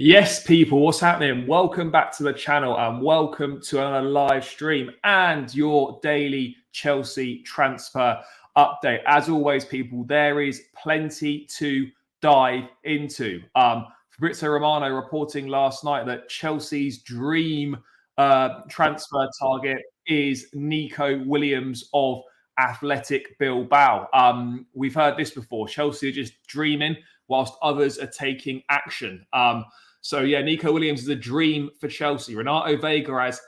Yes, people, what's happening? Welcome back to the channel and welcome to another live stream and your daily Chelsea transfer update. As always, people, there is plenty to dive into. Fabrizio Romano reporting last night that Chelsea's dream transfer target is Nico Williams of Athletic Bilbao. We've heard this before. Chelsea are just dreaming whilst others are taking action. So, yeah, Nico Williams is a dream for Chelsea. Renato Veiga has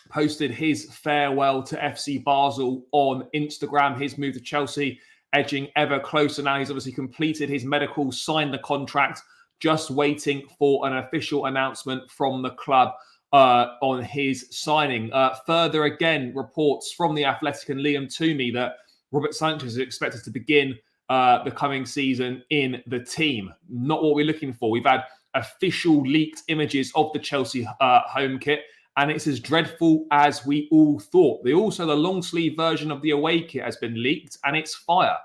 posted his farewell to FC Basel on Instagram. His move to Chelsea edging ever closer now. He's obviously completed his medical, signed the contract, just waiting for an official announcement from the club on his signing. Further, again, reports from The Athletic and Liam Toomey that Robert Sanchez is expected to begin the coming season in the team. Not what we're looking for. We've had official leaked images of the Chelsea home kit, and it's as dreadful as we all thought. The long sleeve version of the away kit has been leaked, and it's fire.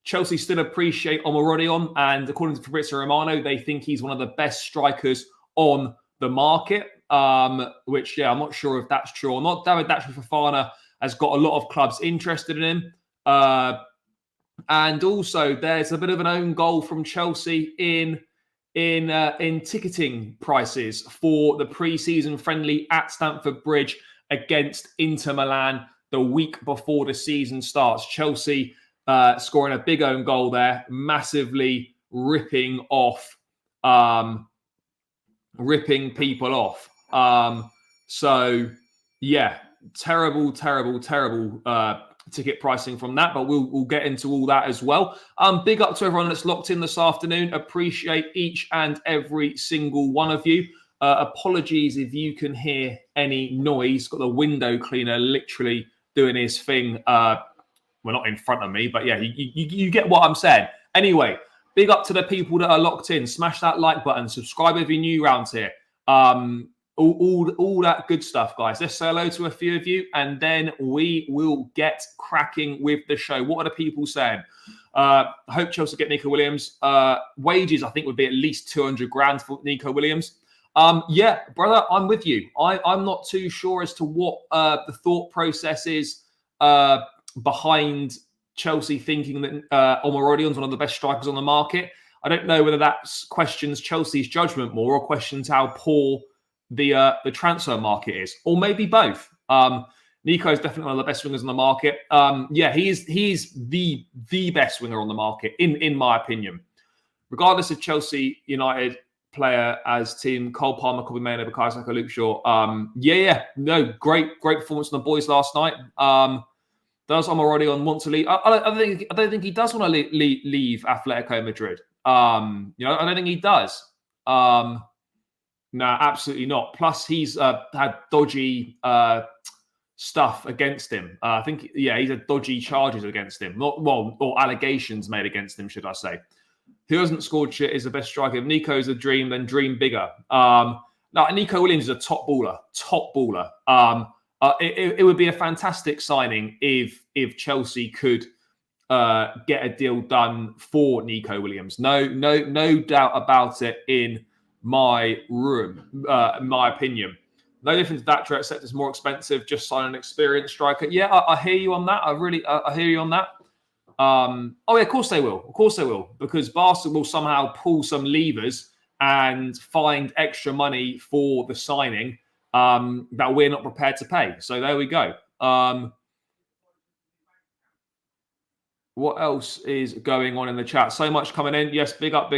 Chelsea still appreciate Omorodion, and according to Fabrizio Romano, they think he's one of the best strikers on the market, which, yeah, I'm not sure if that's true or not. Datro Fofana has got a lot of clubs interested in him. And also, there's a bit of an own goal from Chelsea in ticketing prices for the pre-season friendly at Stamford Bridge against Inter Milan the week before the season starts. Chelsea scoring a big own goal there, massively ripping people off. So, yeah, terrible ticket pricing from that, but we'll get into all that as well. Big up to everyone that's locked in this afternoon. Appreciate each and every single one of you. Apologies if you can hear any noise. Got the window cleaner literally doing his thing. Well, not in front of me, but yeah, you get what I'm saying. Anyway, big up to the people that are locked in. Smash that like button. Subscribe if you're new around here. All that good stuff, guys. Let's say hello to a few of you, and then we will get cracking with the show. What are the people saying? I hope Chelsea get Nico Williams. Wages, I think, would be at least 200 grand for Nico Williams. Yeah, brother, I'm with you. I'm not too sure as to what the thought process is behind Chelsea thinking that Omorodion's one of the best strikers on the market. I don't know whether that questions Chelsea's judgment more or questions how poor the transfer market is, or maybe both. Nico is definitely one of the best wingers on the market. Yeah, he is the best winger on the market in my opinion. Regardless of Chelsea United player as team, Cole Palmer, Kobe Mainoo, Bukayo Saka, Luke Shaw. No, great performance from the boys last night. Does Omorodion want to leave? I don't think he does want to leave Atletico Madrid. I don't think he does. No, absolutely not. Plus, he's had dodgy stuff against him. I think, yeah, he's had dodgy charges against him. Or allegations made against him, should I say. Who hasn't scored shit is the best striker. If Nico's a dream, then dream bigger. Now, Nico Williams is a top baller. It would be a fantastic signing if Chelsea could get a deal done for Nico Williams. No doubt about it in my opinion. No difference to Datro, except it's more expensive. Just sign an experienced striker. Yeah, I hear you on that. I hear you on that. Oh yeah, of course they will. Because Barca will somehow pull some levers and find extra money for the signing that we're not prepared to pay. So there we go. What else is going on in the chat? So much coming in. Yes, big up.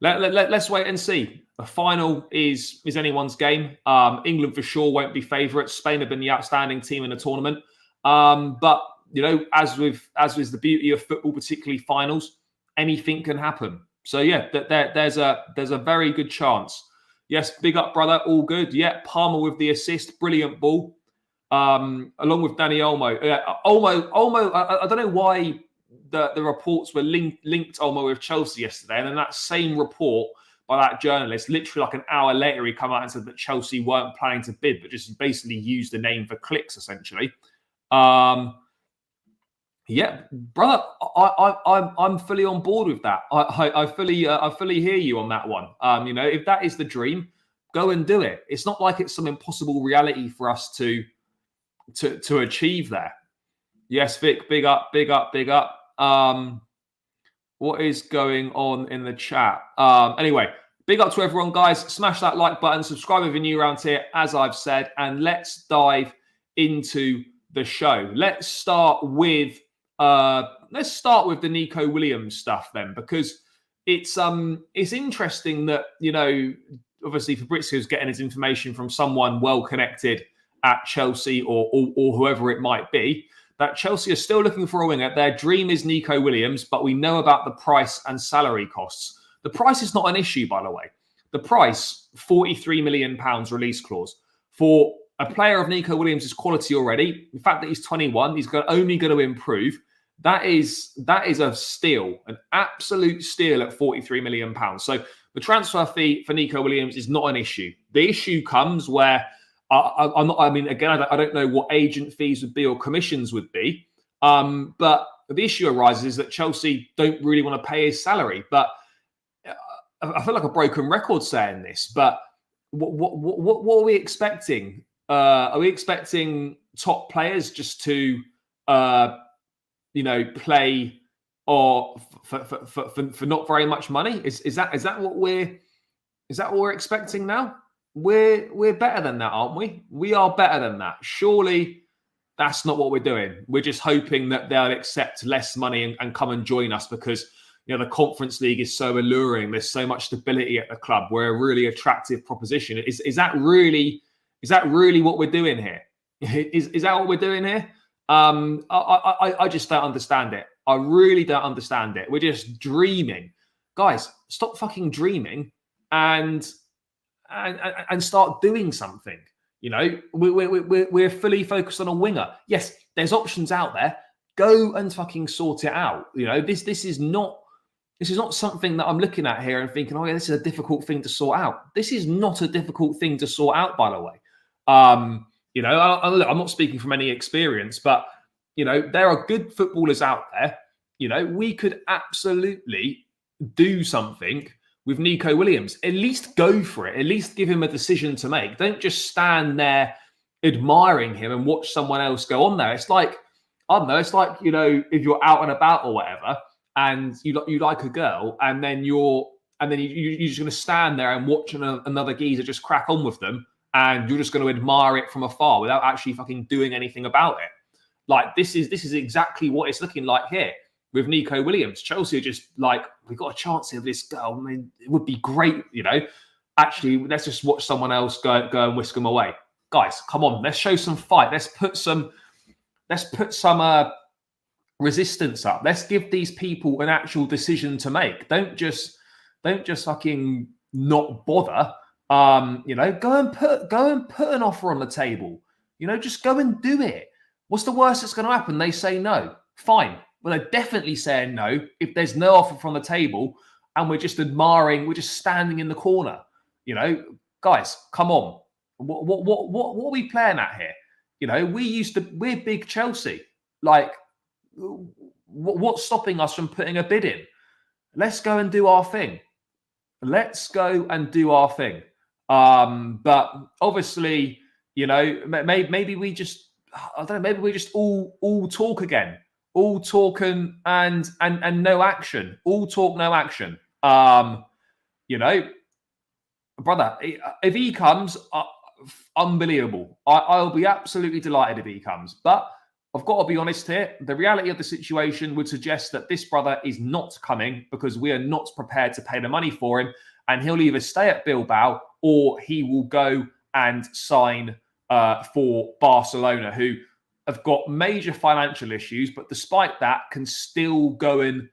Let's wait and see. The final is anyone's game. England for sure won't be favourites. Spain have been the outstanding team in the tournament. But as with the beauty of football, particularly finals, anything can happen. So yeah, there's a very good chance. Yes, big up, brother. All good. Yeah, Palmer with the assist. Brilliant ball. Along with Danny Olmo. Olmo. I don't know why the reports were linked Olmo with Chelsea yesterday, and then that same report by that journalist, literally like an hour later, he come out and said that Chelsea weren't planning to bid, but just basically used the name for clicks, essentially. Yeah, brother, I'm fully on board with that. I fully hear you on that one. If that is the dream, go and do it. It's not like it's some impossible reality for us to achieve there. Yes, Vic, big up, big up, big up. What is going on in the chat? Anyway, big up to everyone, guys. Smash that like button, subscribe if you're new around here, as I've said, and let's dive into the show. Let's start with the Nico Williams stuff then, because it's interesting that, obviously Fabrizio's getting his information from someone well connected at Chelsea or whoever it might be, that Chelsea are still looking for a winger. Their dream is Nico Williams, but we know about the price and salary costs. The price is not an issue, by the way. The price, £43 million release clause for a player of Nico Williams' quality already. The fact that he's 21, he's only going to improve. That is a steal, an absolute steal at £43 million. So the transfer fee for Nico Williams is not an issue. The issue comes where I don't know what agent fees would be or commissions would be. But the issue arises is that Chelsea don't really want to pay his salary. But I feel like a broken record saying this, but what are we expecting? Are we expecting top players just to play or for not very much money? Is that what we're expecting now? We're better than that, aren't we? We are better than that. Surely that's not what we're doing. We're just hoping that they'll accept less money and come and join us because the Conference League is so alluring. There's so much stability at the club. We're a really attractive proposition. Is that really what we're doing here? Is that what we're doing here? I just don't understand it. I really don't understand it. We're just dreaming. Guys, stop fucking dreaming and start doing something. We're fully focused on a winger. Yes, there's options out there. Go and fucking sort it out. This is not something that I'm looking at here and thinking, oh yeah, this is a difficult thing to sort out. This is not a difficult thing to sort out, by the way. I'm not speaking from any experience, but there are good footballers out there. We could absolutely do something with Nico Williams. At least go for it. At least give him a decision to make. Don't just stand there admiring him and watch someone else go on there. It's like, I don't know, it's like, if you're out and about or whatever and you like a girl and then you're just going to stand there and watch another geezer just crack on with them and you're just going to admire it from afar without actually fucking doing anything about it. Like, this is exactly what it's looking like here. With Nico Williams, Chelsea are just like, we've got a chance here with this girl. I mean, it would be great, Actually, let's just watch someone else go and whisk them away. Guys, come on, let's show some fight. Let's put some resistance up. Let's give these people an actual decision to make. Don't just fucking not bother. Go and put an offer on the table. Just go and do it. What's the worst that's going to happen? They say no. Fine. Well, they're definitely saying no if there's no offer from the table and we're just admiring, we're just standing in the corner. Guys, come on. What are we playing at here? We're big Chelsea. Like, what's stopping us from putting a bid in? Let's go and do our thing. But obviously, maybe we just, I don't know, maybe we just all talk again. All talk and no action. All talk, no action. Brother, if he comes, unbelievable. I'll be absolutely delighted if he comes. But I've got to be honest here. The reality of the situation would suggest that this brother is not coming because we are not prepared to pay the money for him. And he'll either stay at Bilbao or he will go and sign for Barcelona, who have got major financial issues, but despite that, can still go and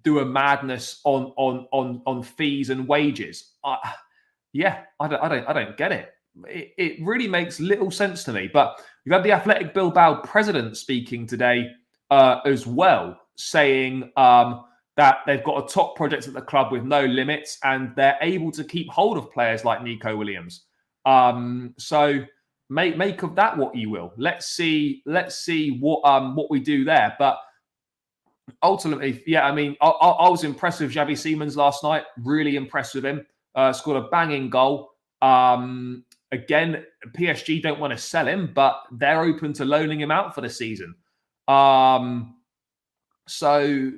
do a madness on fees and wages. I don't get it. It really makes little sense to me. But you've had the Athletic Bilbao president speaking today as well, saying that they've got a top project at the club with no limits, and they're able to keep hold of players like Nico Williams. So make of that what you will. Let's see what we do there. But ultimately, yeah, I mean, I was impressed with Javi Simons last night. Really impressed with him. Scored a banging goal. Again, PSG don't want to sell him, but they're open to loaning him out for the season. So,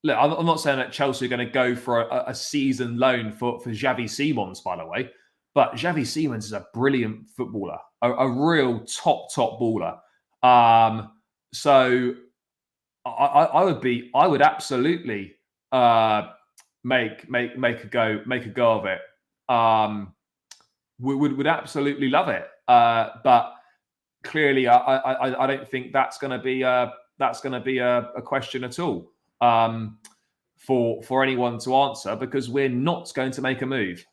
look, I'm not saying that Chelsea are going to go for a season loan for Javi Simons, by the way, but Javi Simons is a brilliant footballer, a real top baller. So I would absolutely make a go of it. Would absolutely love it. But clearly, I don't think that's going to be a question at all for anyone to answer, because we're not going to make a move.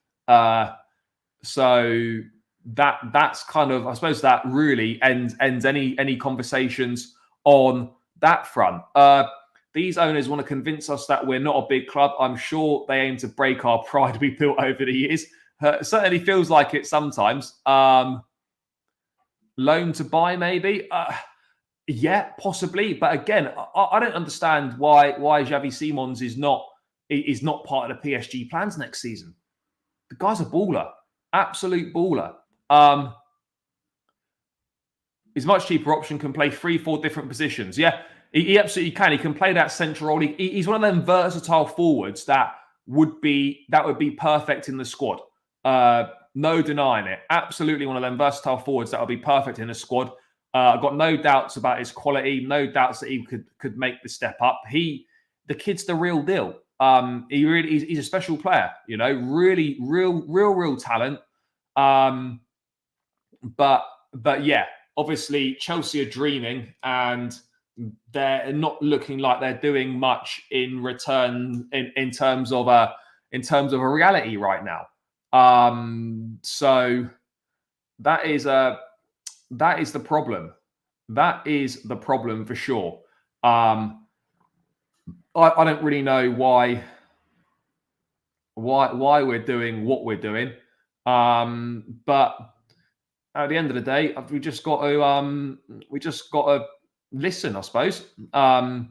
So that's kind of, I suppose, that really ends any conversations on that front. These owners want to convince us that we're not a big club. I'm sure they aim to break our pride we built over the years. Certainly feels like it sometimes. Loan to buy, maybe. Yeah, possibly. But again, I don't understand why Javi Simons is not part of the PSG plans next season. The guy's a baller, absolute baller. His much cheaper option, can play 3-4 different positions. Yeah, he absolutely can. He can play that central role. He's one of them versatile forwards that would be perfect in the squad. No denying it. Absolutely one of them versatile forwards that would be perfect in the squad. I've got no doubts about his quality. No doubts that he could make the step up. The kid's the real deal. He's a special player. You know, really, real talent. But yeah, obviously Chelsea are dreaming, and they're not looking like they're doing much in return in terms of a reality right now. So that is the problem. That is the problem for sure. I don't really know why we're doing what we're doing. But at the end of the day, we just got to listen, I suppose. I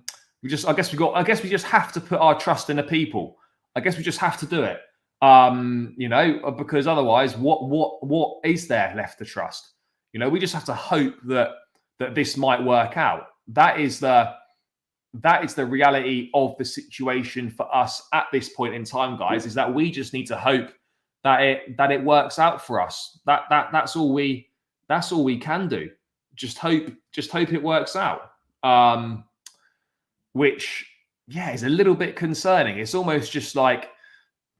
guess we just have to put our trust in the people. I guess we just have to do it. You know, because otherwise, what is there left to trust? You know, we just have to hope that this might work out. That is the reality of the situation for us at this point in time, guys. Is that we just need to hope that it works out for us. That's all we can do. Just hope it works out. Which, yeah, is a little bit concerning. It's almost just like,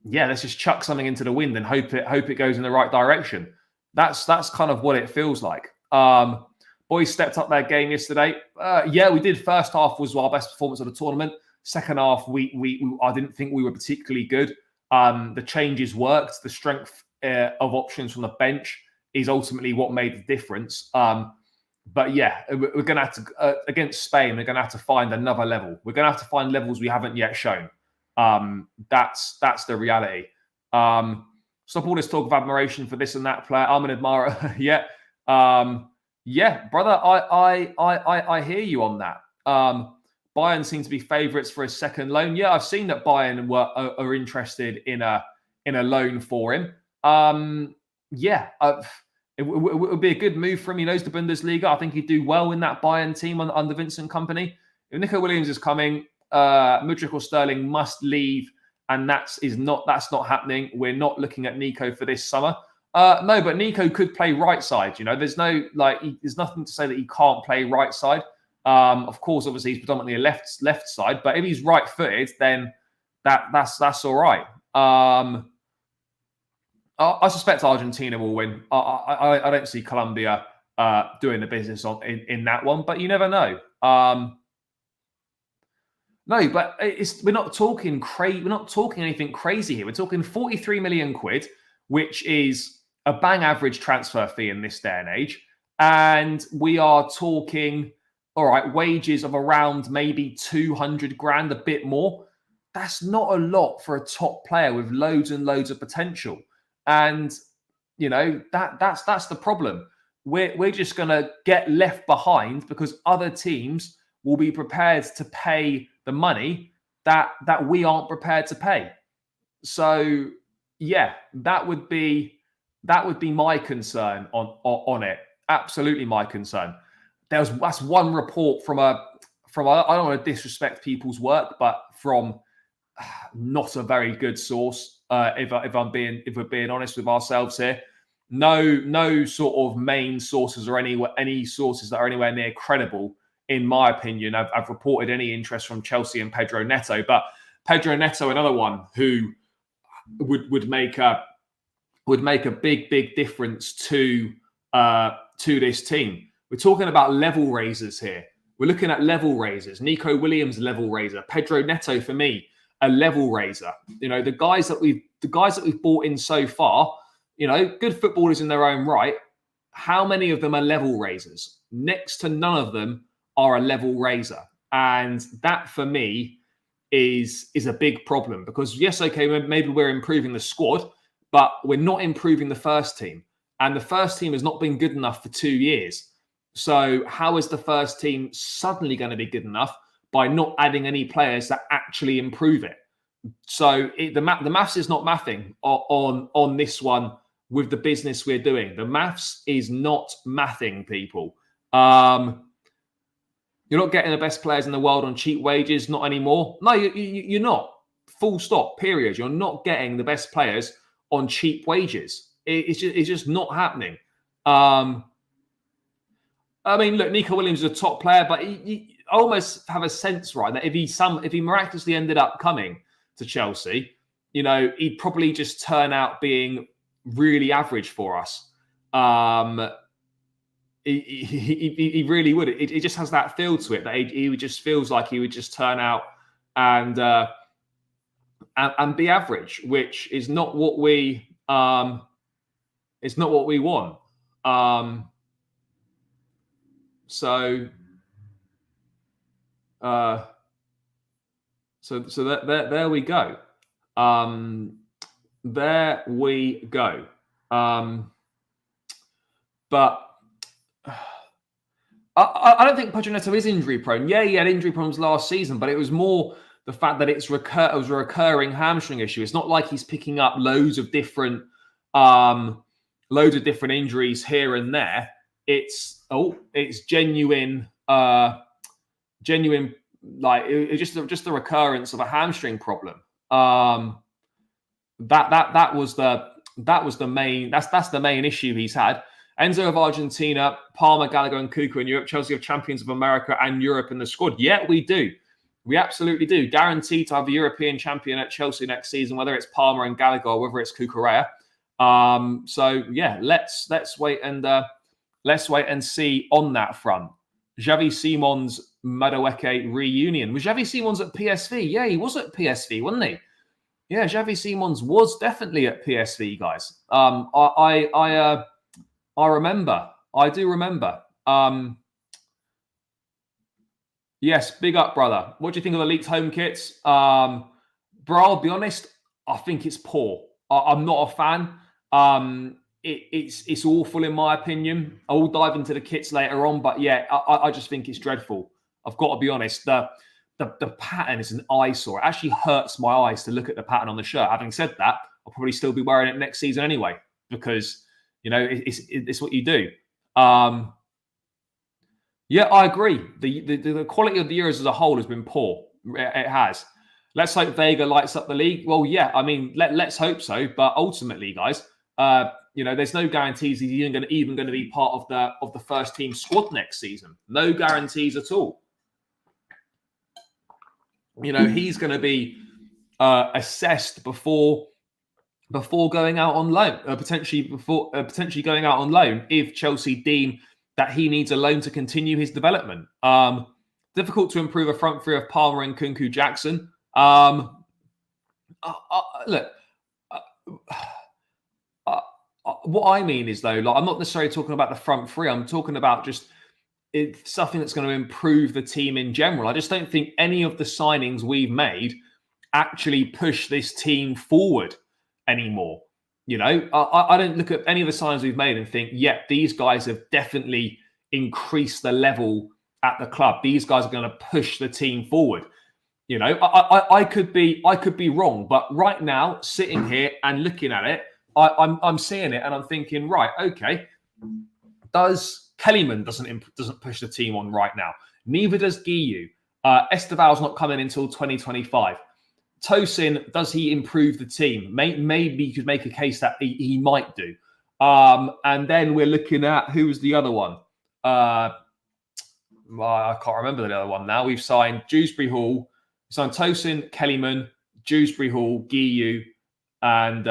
yeah, let's just chuck something into the wind and hope it goes in the right direction. That's kind of what it feels like. Boys stepped up their game yesterday. Yeah, we did. First half was our best performance of the tournament. Second half, I didn't think we were particularly good. The changes worked. The strength of options from the bench is ultimately what made the difference. But yeah, we're going to have to, against Spain, we're going to have to find another level. We're going to have to find levels we haven't yet shown. That's the reality. Stop all this talk of admiration for this and that player. I'm an admirer. Yeah. Yeah, brother, I hear you on that. Bayern seem to be favourites for a second loan. Yeah, I've seen that Bayern are interested in a loan for him. Yeah, it would be a good move for him. He knows the Bundesliga. I think he'd do well in that Bayern team under Vincent Kompany. If Nico Williams is coming, Mudryk or Sterling must leave, and that's not happening. We're not looking at Nico for this summer. No, but Nico could play right side. You know, there's nothing to say that he can't play right side. Of course, obviously he's predominantly a left side, but if he's right footed, then that's all right. I suspect Argentina will win. I don't see Colombia doing the business in that one, but you never know. No, but we're not talking anything crazy here. We're talking 43 million quid, which is a bang average transfer fee in this day and age. And we are talking, all right, wages of around maybe 200 grand, a bit more. That's not a lot for a top player with loads and loads of potential. And, you know, that's the problem. We're just going to get left behind because other teams will be prepared to pay the money that we aren't prepared to pay. So yeah, that would be my concern on it. Absolutely my concern. That's one report from I don't want to disrespect people's work, but from not a very good source. If we're being honest with ourselves here, no sort of main sources or any sources that are anywhere near credible, in my opinion, I've reported any interest from Chelsea and Pedro Neto. But Pedro Neto, another one who would make a big difference to this team. We're talking about level raisers here. We're looking at level raisers. Nico Williams, level raiser. Pedro Neto, for me, a level raiser. You know, the guys that we've brought in so far, you know, good footballers in their own right. How many of them are level raisers? Next to none of them are a level raiser. And that, for me, is a big problem. Because, yes, okay, maybe we're improving the squad, but we're not improving the first team. And the first team has not been good enough for 2 years. So how is the first team suddenly going to be good enough by not adding any players that actually improve it? So the maths is not mathing on this one with the business we're doing. The maths is not mathing, people. You're not getting the best players in the world on cheap wages, not anymore. No, you're not. Full stop, period. You're not getting the best players on cheap wages. It's just not happening. I mean, look, Nico Williams is a top player, but I almost have a sense, right, that if he miraculously ended up coming to Chelsea, you know, he'd probably just turn out being really average for us. He really would. It just has that feel to it that he just feels like he would just turn out and be average, which is not what we it's not what we want. So there we go. There we go. But I don't think Pedro Neto is injury prone. Yeah, he had injury problems last season, but it was more the fact that it was a recurring hamstring issue. It's not like he's picking up loads of different injuries here and there. It's genuine, like it's just the recurrence of a hamstring problem. That was the main issue he's had. Enzo of Argentina, Palmer, Gallagher, and Cuckoo in Europe. Chelsea have champions of America and Europe in the squad. Yeah, we do. We absolutely do. Guaranteed to have a European champion at Chelsea next season, whether it's Palmer and Gallagher or whether it's Cucurella. So yeah, let's wait and see on that front. Javi Simons, Madueke reunion. Was Javi Simons at PSV? Yeah, he was at PSV, wasn't he? Yeah, Javi Simons was definitely at PSV, guys. I remember. I do remember. Yes, big up, brother. What do you think of the leaked home kits? Bro, I'll be honest. I think it's poor. I'm not a fan. It's awful in my opinion. I will dive into the kits later on, but yeah, I just think it's dreadful. I've got to be honest. The pattern is an eyesore. It actually hurts my eyes to look at the pattern on the shirt. Having said that, I'll probably still be wearing it next season anyway because you know it's what you do. Yeah, I agree. The quality of the Euros as a whole has been poor. It has. Let's hope Veiga lights up the league. Well, yeah, I mean, let's hope so. But ultimately, guys, you know, there's no guarantees he's even going to be part of the first team squad next season. No guarantees at all. You know, he's going to be assessed before going out on loan, potentially going out on loan if Chelsea deem that he needs a loan to continue his development. Difficult to improve a front three of Palmer and Kunku Jackson. Look, what I mean is though, like I'm not necessarily talking about the front three. I'm talking about just something that's going to improve the team in general. I just don't think any of the signings we've made actually push this team forward anymore. You know, I don't look at any of the signings we've made and think, yep, these guys have definitely increased the level at the club. These guys are going to push the team forward. You know, I could be wrong, but right now, sitting here and looking at it, I'm seeing it and I'm thinking, right, okay, Kellyman doesn't push the team on right now. Neither does Guiu. Esteval's not coming until 2025. Tosin, does he improve the team? Maybe you could make a case that he might do. And then we're looking at, who's the other one? I can't remember the other one now. We've signed Dewsbury Hall, signed Tosin, Kellyman, Dewsbury Hall, Guiu, and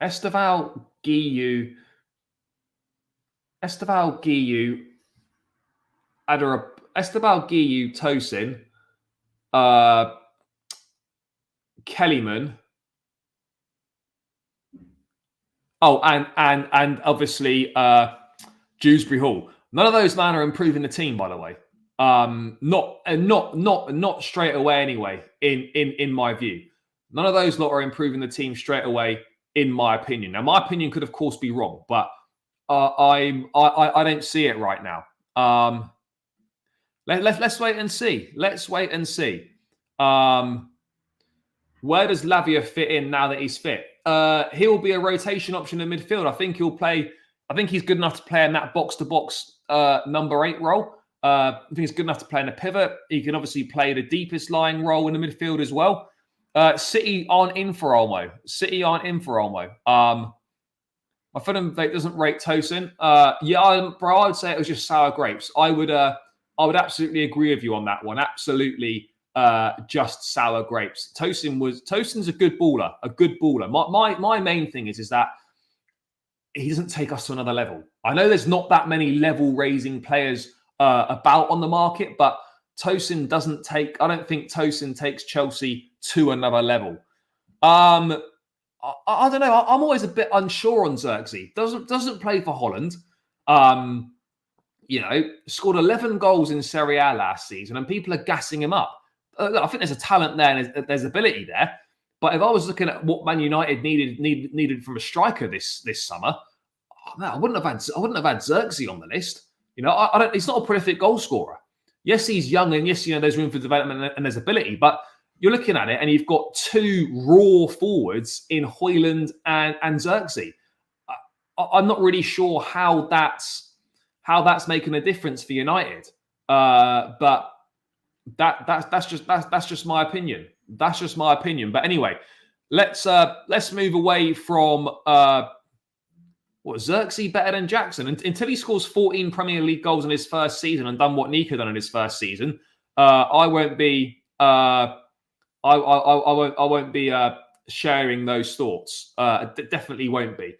Esteval, Guiu, Tosin, Kellyman. Oh, and obviously Dewsbury Hall. None of those men are improving the team, by the way. Not straight away anyway. In my view, none of those lot are improving the team straight away. In my opinion. Now, my opinion could, of course, be wrong, but I don't see it right now. Let's wait and see. Let's wait and see. Where does Lavia fit in now that he's fit? He'll be a rotation option in midfield. I think he'll play. I think he's good enough to play in that box-to-box number 8 role. I think he's good enough to play in a pivot. He can obviously play the deepest lying role in the midfield as well. City aren't in for Olmo. My friend doesn't rate Tosin. I would say it was just sour grapes. I would absolutely agree with you on that one. Absolutely, just sour grapes. Tosin's a good baller. My main thing is that he doesn't take us to another level. I know there's not that many level-raising players about on the market, but Tosin doesn't take. I don't think Tosin takes Chelsea to another level. I don't know. I'm always a bit unsure on Xerxes. Doesn't play for Holland. Scored 11 goals in Serie A last season, and people are gassing him up. I think there's a talent there and there's ability there. But if I was looking at what Man United needed from a striker this summer, I wouldn't have had Xerxes on the list. He's not a prolific goal scorer. Yes, he's young, and yes, there's room for development and there's ability. But you're looking at it, and you've got 2 raw forwards in Højlund and Xerxes. I'm not really sure how that's making a difference for United. But that's just my opinion. That's just my opinion. But anyway, let's move away from Xerxes better than Jackson until he scores 14 Premier League goals in his first season and done what Nico done in his first season. I won't be sharing those thoughts. Definitely won't be.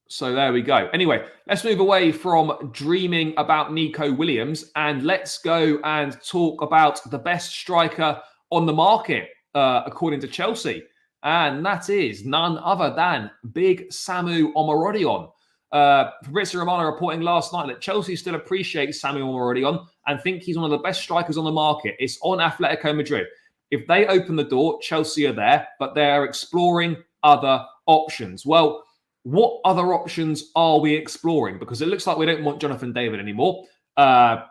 So there we go. Anyway, let's move away from dreaming about Nico Williams and let's go and talk about the best striker on the market, according to Chelsea. And that is none other than big Samu Omorodion. Fabrizio Romano reporting last night that Chelsea still appreciate Samu Omorodion and think he's one of the best strikers on the market. It's on Atletico Madrid. If they open the door, Chelsea are there, but they're exploring other options. Well, what other options are we exploring? Because it looks like we don't want Jonathan David anymore. The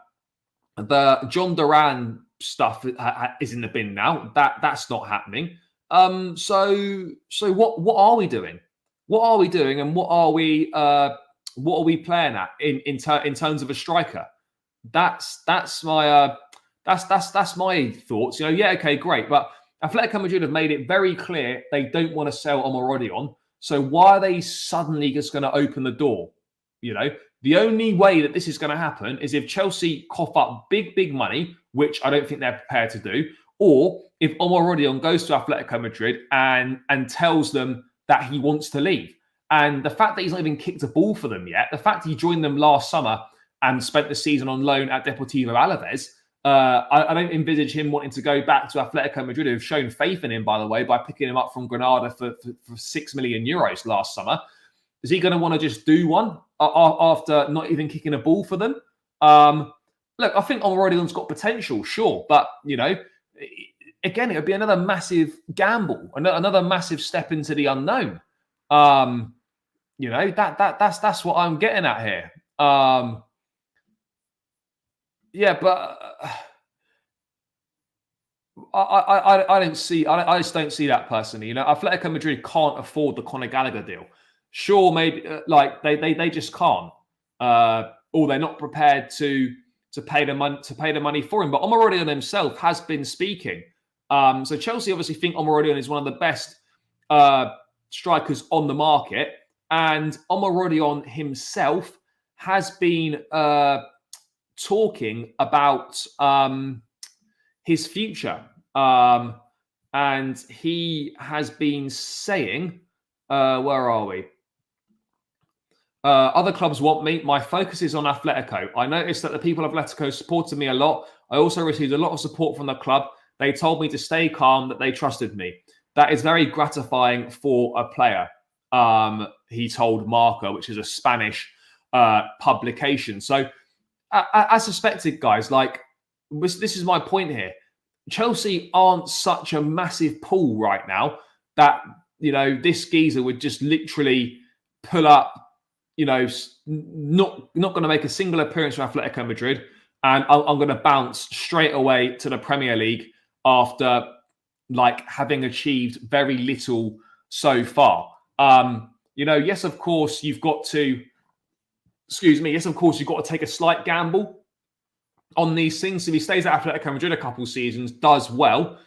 John Duran stuff is in the bin now. That's not happening. So what are we doing? What are we doing, and what are we playing at in terms of a striker? That's my thoughts. Okay, great. But Atletico Madrid have made it very clear they don't want to sell Omorodion. So why are they suddenly just going to open the door? The only way that this is going to happen is if Chelsea cough up big money, which I don't think they're prepared to do, or if Omorodion goes to Atletico Madrid and tells them that he wants to leave. And the fact that he's not even kicked a ball for them yet, the fact he joined them last summer and spent the season on loan at Deportivo Alaves, I don't envisage him wanting to go back to Atletico Madrid, who've shown faith in him, by the way, by picking him up from Granada for 6 million euros last summer. Is he going to want to just do one after not even kicking a ball for them? Look, I think Omorodion's got potential, sure. But, again, it would be another massive gamble, another massive step into the unknown. You know, that's what I'm getting at here. Yeah, but I don't see. I just don't see that personally. You know, Atletico Madrid can't afford the Conor Gallagher deal. Sure, maybe like they just can't, or they're not prepared to pay the money for him. But Omorodion himself has been speaking. So Chelsea obviously think Omorodion is one of the best strikers on the market, and Omorodion himself has been talking about his future. And he has been saying, where are we? Other clubs want me. My focus is on Atletico. I noticed that the people of Atletico supported me a lot. I also received a lot of support from the club. They told me to stay calm, that they trusted me. That is very gratifying for a player, he told Marca, which is a Spanish publication. So, as suspected, guys, like, this is my point here. Chelsea aren't such a massive pool right now that, you know, this geezer would just literally pull up, you know, not going to make a single appearance for Atletico Madrid, and I'm going to bounce straight away to the Premier League after, like, having achieved very little so far. You know, yes, of course, you've got to, yes, of course, you've got to take a slight gamble on these things. If he stays at Atletico Madrid a couple of seasons, does well,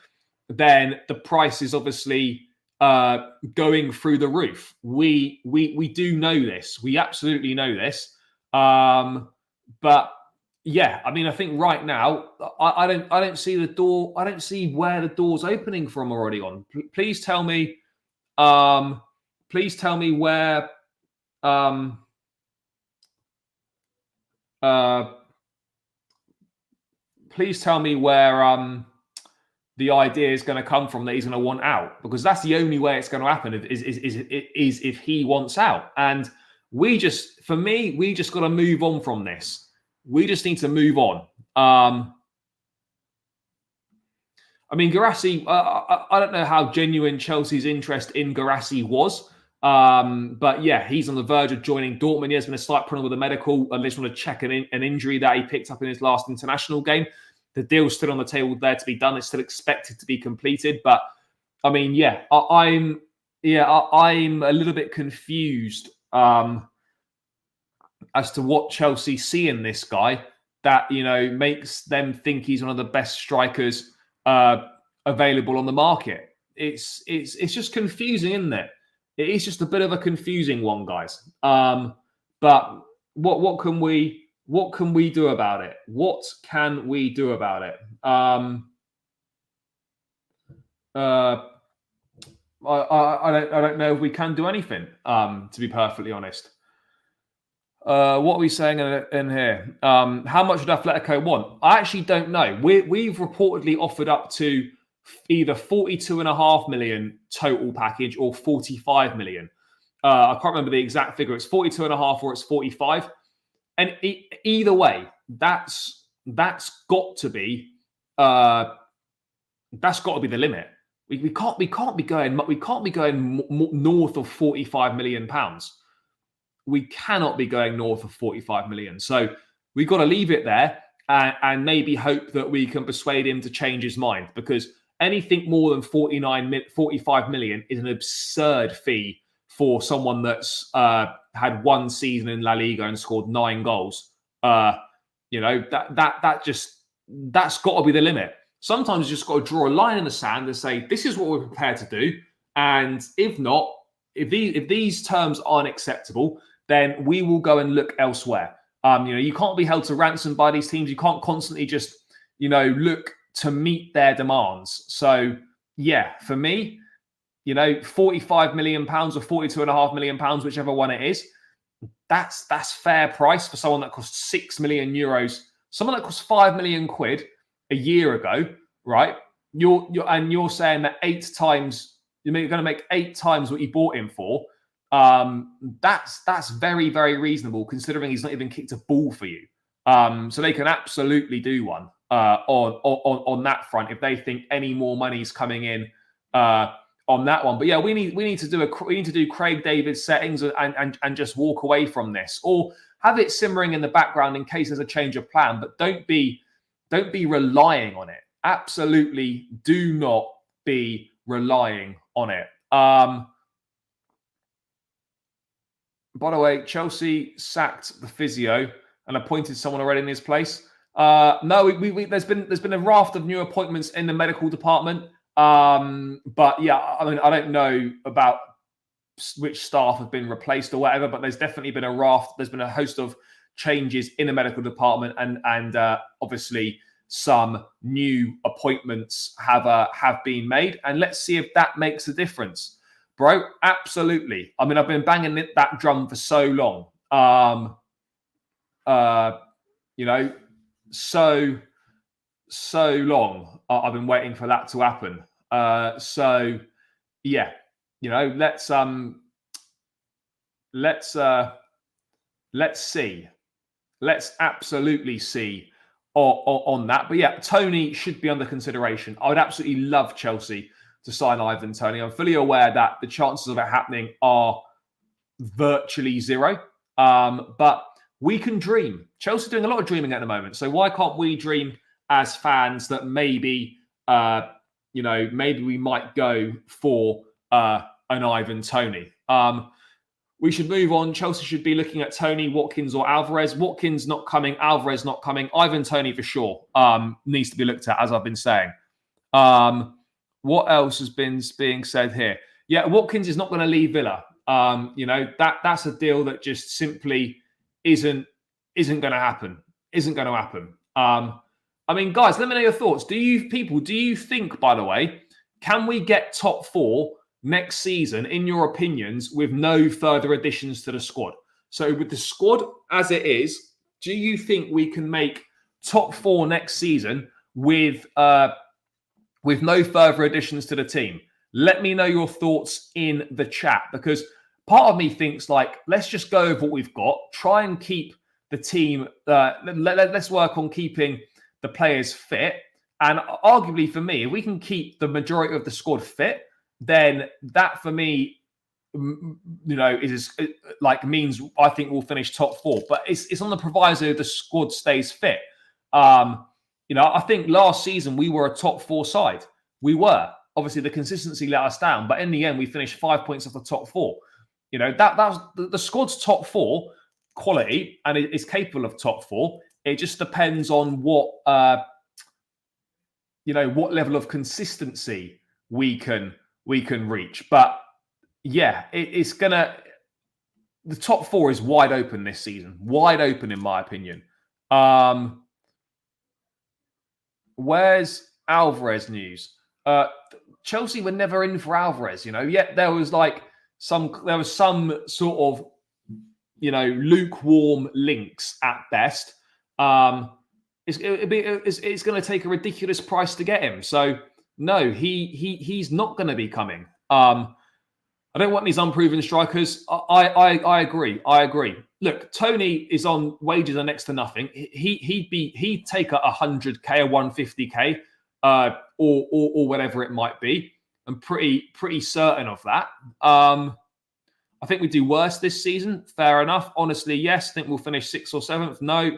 then the price is obviously going through the roof. We do know this. We absolutely know this. But yeah, I mean, I think right now I don't see the door. I don't see where the door's opening from already. Please tell me. Please tell me where. Please tell me where the idea is going to come from that he's going to want out, because that's the only way it's going to happen is if he wants out. And we just got to move on from this. We just need to move on. I mean, Guirassy, I don't know how genuine Chelsea's interest in Guirassy was. But yeah, he's on the verge of joining Dortmund. He has been a slight problem with a medical. I just want to check an injury that he picked up in his last international game. The deal's still on the table there to be done. It's still expected to be completed. But I mean, yeah, I'm a little bit confused as to what Chelsea see in this guy that, you know, makes them think he's one of the best strikers available on the market. It's just confusing, isn't it? It is just a bit of a confusing one, guys. But what can we do about it? What can we do about it? I don't know if we can do anything. To be perfectly honest. What are we saying in here? How much would Atletico want? I actually don't know. We've reportedly offered up to either 42.5 million total package or 45 million. I can't remember the exact figure. It's 42.5 or it's 45. And either way, that's got to be the limit. We can't be going north of 45 million pounds. We cannot be going north of 45 million. So we've got to leave it there and maybe hope that we can persuade him to change his mind, because anything more than 45 million is an absurd fee for someone that's had one season in La Liga and scored 9 goals. You know, that's got to be the limit. Sometimes you just got to draw a line in the sand and say, this is what we're prepared to do. And if not, if these terms aren't acceptable, then we will go and look elsewhere. You know, you can't be held to ransom by these teams. You can't constantly just, you know, look to meet their demands. So yeah, for me, you know, 45 million pounds or 42.5 million pounds, whichever one it is, that's fair price for someone that cost 6 million euros, someone that cost 5 million quid a year ago, right? You're saying that 8 times you're going to make 8 times what you bought him for. That's very, very reasonable, considering he's not even kicked a ball for you. So they can absolutely do one on that front if they think any more money's coming in on that one. But yeah, we need to do Craig David's settings and just walk away from this, or have it simmering in the background in case there's a change of plan. But don't be relying on it. Absolutely, do not be relying on it. By the way, Chelsea sacked the physio and appointed someone already in his place. No, there's been a raft of new appointments in the medical department. But yeah, I mean, I don't know about which staff have been replaced or whatever, but there's definitely been a raft. There's been a host of changes in the medical department, and obviously some new appointments have been made. And let's see if that makes a difference. Bro, absolutely. I mean, I've been banging that drum for so long. So long. I've been waiting for that to happen. So yeah, let's see. Let's absolutely see on that. But yeah, Toney should be under consideration. I would absolutely love Chelsea to sign Ivan Toney. I'm fully aware that the chances of it happening are virtually zero. But we can dream. Chelsea are doing a lot of dreaming at the moment. So why can't we dream as fans that maybe, maybe we might go for an Ivan Toney? We should move on. Chelsea should be looking at Toney, Watkins, or Alvarez. Watkins not coming, Alvarez not coming. Ivan Toney for sure needs to be looked at, as I've been saying. What else has been being said here? Yeah, Watkins is not going to leave Villa. That's a deal that just simply isn't going to happen. Isn't going to happen. I mean, guys, let me know your thoughts. Do you think, by the way, can we get top 4 next season, in your opinions, with no further additions to the squad? So with the squad as it is, do you think we can make top 4 next season with no further additions to the team? Let me know your thoughts in the chat, because part of me thinks, let's just go with what we've got, try and keep the team, let's work on keeping the players fit. And arguably for me, if we can keep the majority of the squad fit, then that for me, means I think we'll finish top 4. But it's on the proviso the squad stays fit. I think last season we were a top 4 side. We were. Obviously, the consistency let us down, but in the end, we finished 5 points off the top 4. That was the squad's top 4 quality, and it is capable of top 4. It just depends on what level of consistency we can reach. But yeah, the top 4 is wide open this season. Wide open, in my opinion. Where's Alvarez news? Chelsea were never in for Alvarez, yet there was some sort of, lukewarm links at best. It's going to take a ridiculous price to get him. So no, he's not going to be coming. I don't want these unproven strikers. I agree. Look, Toney is on wages are next to nothing. He'd take a 100k, a 150k, or whatever it might be. I'm pretty certain of that. I think we do worse this season. Fair enough. Honestly, yes. I think we'll finish 6th or 7th. No,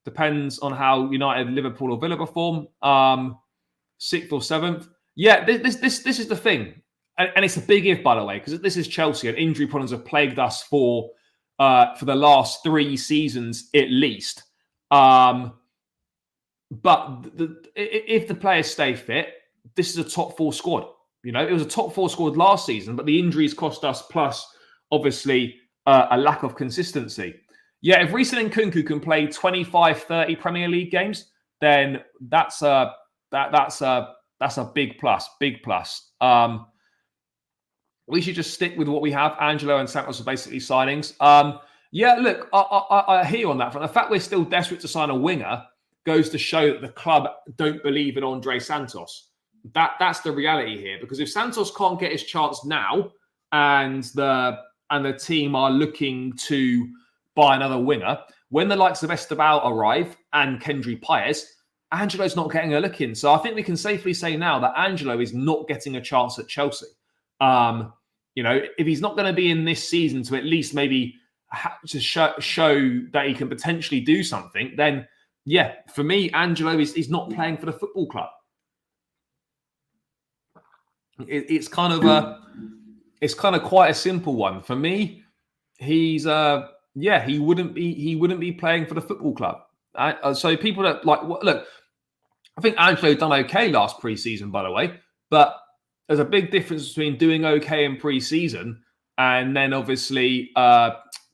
depends on how United, Liverpool, or Villa perform. 6th or 7th. Yeah, this is the thing, and it's a big if, by the way, because this is Chelsea, and injury problems have plagued us for the last 3 seasons at least. But if the players stay fit, this is a top 4 squad. It was a top 4 squad last season, but the injuries cost us, plus obviously a lack of consistency. Yeah, if Reece and Nkunku can play 25, 30 Premier League games, then that's a big plus. Big plus. We should just stick with what we have. Angelo and Santos are basically signings. Yeah, look, I hear you on that front. The fact we're still desperate to sign a winger goes to show that the club don't believe in Andre Santos. That's the reality here. Because if Santos can't get his chance now, and the team are looking to buy another winger, when the likes of Esteban arrive and Kendry Páez, Angelo's not getting a look in. So I think we can safely say now that Angelo is not getting a chance at Chelsea. You know, if he's not going to be in this season to at least maybe to show that he can potentially do something, then yeah, for me, Angelo is not playing for the football club. It's kind of quite a simple one for me. He's he wouldn't be playing for the football club. So people that look, I think Angelo done okay last pre-season, by the way, but there's a big difference between doing okay in pre-season and then obviously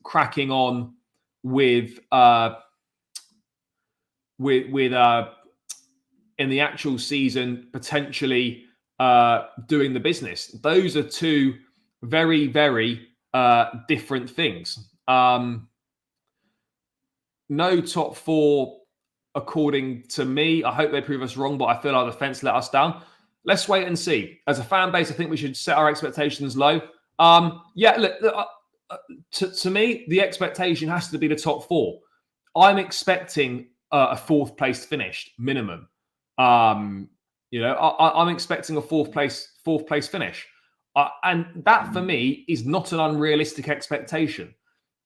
cracking on with in the actual season potentially doing the business. Those are two very, very different things. No top four, according to me. I hope they prove us wrong, but I feel our defense let us down. Let's wait and see. As a fan base, I think we should set our expectations low. To me, the expectation has to be the top four. I'm expecting a fourth place finish minimum. I'm expecting a fourth place finish, and that for me is not an unrealistic expectation.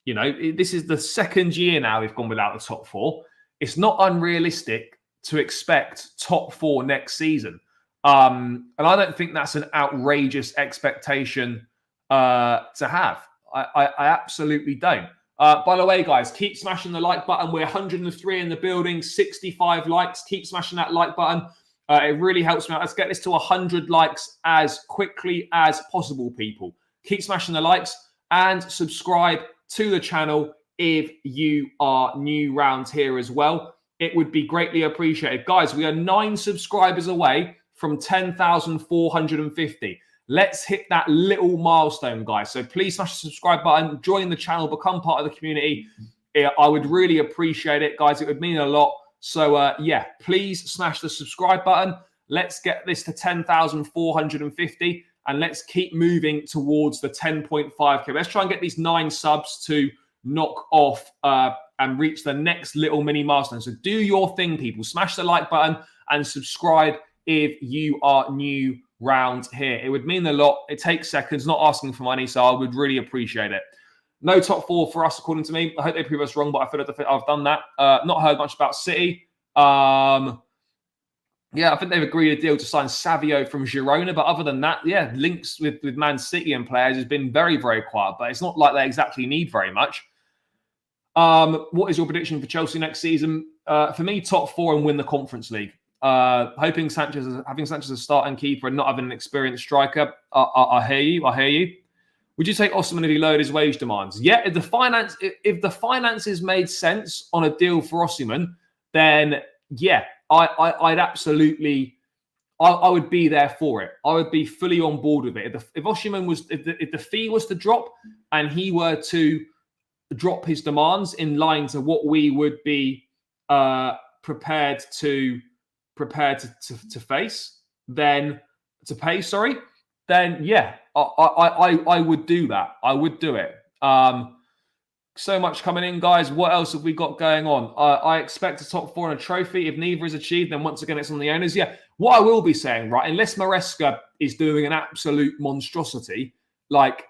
You know, this is the second year now we've gone without the top four. It's not unrealistic to expect top four next season. And I don't think that's an outrageous expectation to have. I absolutely don't. By the way, guys, keep smashing the like button. We're 103 in the building, 65 likes. Keep smashing that like button. It really helps me out. Let's get this to 100 likes as quickly as possible, people. Keep smashing the likes and subscribe to the channel if you are new round here as well. It would be greatly appreciated. Guys, we are 9 subscribers away from 10,450. Let's hit that little milestone, guys. So please smash the subscribe button, join the channel, become part of the community. I would really appreciate it, guys. It would mean a lot. So, please smash the subscribe button. Let's get this to 10,450 and let's keep moving towards the 10.5K. Let's try and get these 9 subs to knock off and reach the next little mini milestone. So do your thing, people. Smash the like button and subscribe if you are new round here. It would mean a lot. It takes seconds, not asking for money, so I would really appreciate it. No top four for us, according to me. I hope they prove us wrong, but I feel like I've done that. Not heard much about City. I think they've agreed a deal to sign Savio from Girona, but other than that, links with Man City and players has been very, very quiet, but it's not like they exactly need very much. What is your prediction for Chelsea next season? For me, top 4 and win the Conference League. Having Sanchez as starting keeper and not having an experienced striker. I hear you. Would you take Osimhen if he lowered his wage demands? Yeah, if the finances made sense on a deal for Osimhen, then yeah, I'd absolutely, I would be there for it. I would be fully on board with it. If Osimhen if the fee was to drop and he were to drop his demands in line to what we would be prepared to face, then yeah, I would do that. I would do it. So much coming in, guys. What else have we got going on? I expect a top 4 and a trophy. If neither is achieved, then once again, it's on the owners. Yeah, what I will be saying, right, unless Maresca is doing an absolute monstrosity, like,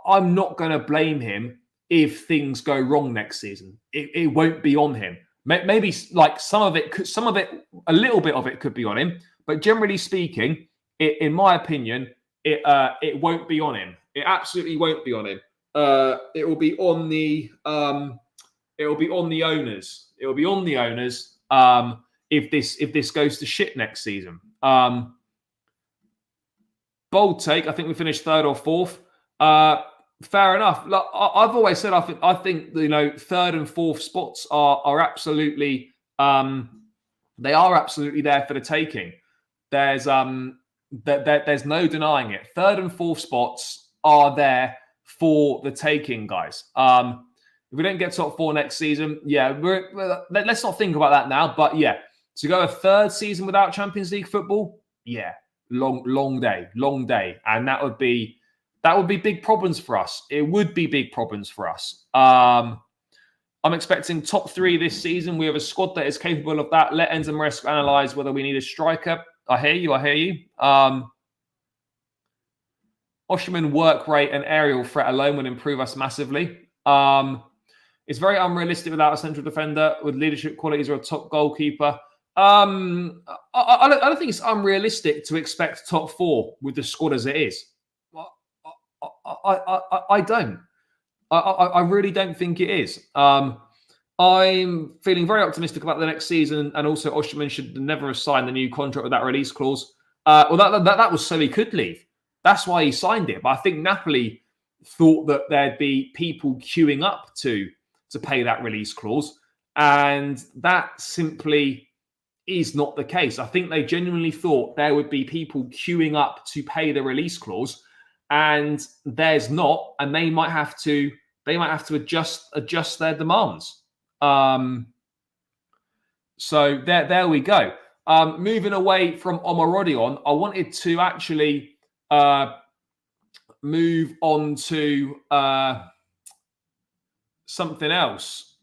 I'm not going to blame him if things go wrong next season. It won't be on him. Maybe like a little bit of it could be on him, but generally speaking, in my opinion, it won't be on him. It absolutely won't be on him. It will be on the owners. It will be on the owners if this goes to shit next season. Bold take. I think we finished 3rd or 4th. Fair enough. Look, I've always said I think 3rd and 4th spots are absolutely they are absolutely there for the taking. There's no denying it. 3rd and 4th spots are there for the taking, guys. If we don't get top 4 next season, yeah, let's not think about that now. But yeah, to go a 3rd season without Champions League football, yeah, long day, and that would be big problems for us. It would be big problems for us. I'm expecting top 3 this season. We have a squad that is capable of that. Let Enzo Maresca analyse whether we need a striker. I hear you. Osimhen work rate and aerial threat alone would improve us massively. It's very unrealistic without a central defender with leadership qualities or a top goalkeeper. I don't think it's unrealistic to expect top 4 with the squad as it is. I don't. I really don't think it is. I'm feeling very optimistic about the next season, and also Osimhen should never have signed the new contract with that release clause. That was so he could leave. That's why he signed it. But I think Napoli thought that there'd be people queuing up to pay that release clause, and that simply is not the case. I think they genuinely thought there would be people queuing up to pay the release clause, and there's not, and they might have to adjust their demands. So there we go. Moving away from Omorodion, I wanted to actually move on to something else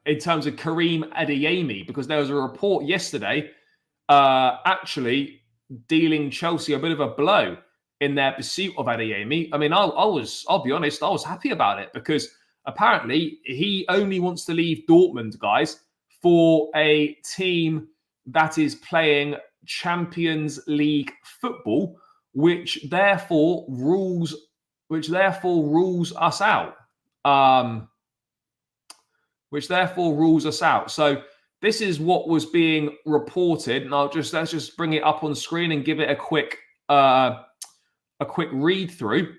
in terms of Karim Adeyemi, because there was a report yesterday actually dealing Chelsea a bit of a blow in their pursuit of Adeyemi. I mean, I'll be honest, I was happy about it, because apparently he only wants to leave Dortmund, guys, for a team that is playing Champions League football, which therefore rules us out. So this is what was being reported, and let's just bring it up on screen and give it a quick read through.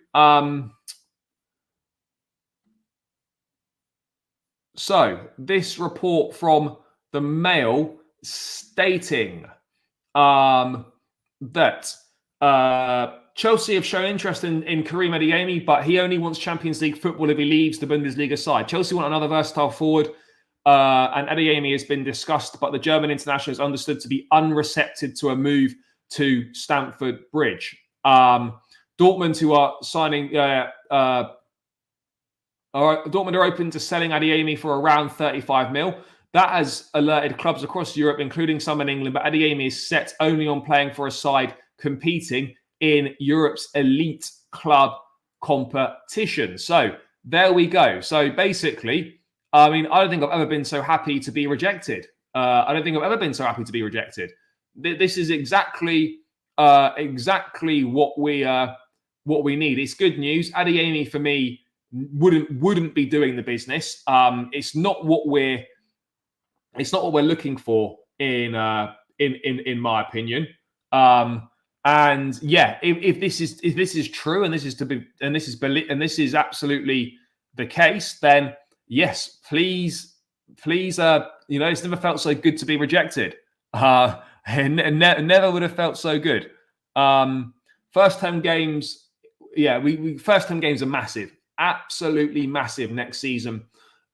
So this report from the Mail stating that Chelsea have shown interest in Karim Adeyemi, but he only wants Champions League football if he leaves the Bundesliga side. Chelsea want another versatile forward, and Adeyemi has been discussed, but the German international is understood to be unreceptive to a move to Stamford Bridge. Dortmund, who are signing, Dortmund are open to selling Adeyemi for around 35 mil. That has alerted clubs across Europe, including some in England, but Adeyemi is set only on playing for a side competing in Europe's elite club competition. So there we go. So basically, I mean, I don't think I've ever been so happy to be rejected. This is exactly what we need. It's good news. Adeyemi for me wouldn't be doing the business. It's not what we're looking for in my opinion. And yeah, if this is true and this is absolutely the case, then yes, please, it's never felt so good to be rejected. And never would have felt so good. First 10 games, first 10 games are massive, absolutely massive next season.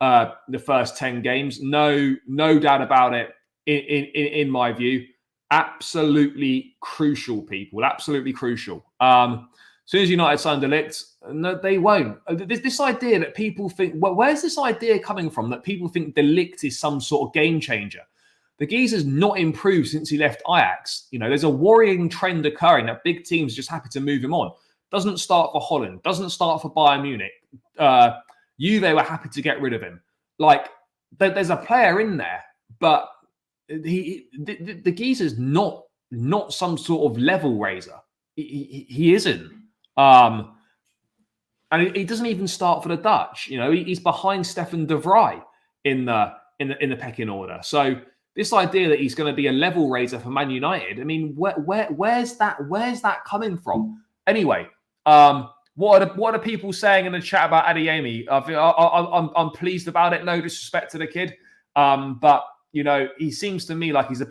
The first 10 games, no doubt about it. In my view, absolutely crucial, people. Absolutely crucial. As soon as United sign De Ligt, no, they won't. This idea that people think, well, where's this idea coming from? That people think De Ligt is some sort of game changer. The geezer's not improved since he left Ajax. There's a worrying trend occurring that big teams are just happy to move him on. Doesn't start for Holland. Doesn't start for Bayern Munich. Juve were happy to get rid of him. Like, there's a player in there, but the geezer's not some sort of level raiser. He isn't. And he doesn't even start for the Dutch. He's behind Stefan de Vrij in the pecking order. So this idea that he's going to be a level raiser for Man United, I mean, where's that coming from? Anyway, what are the people saying in the chat about Adeyemi? I'm pleased about it. No disrespect to the kid, but he seems to me like he's a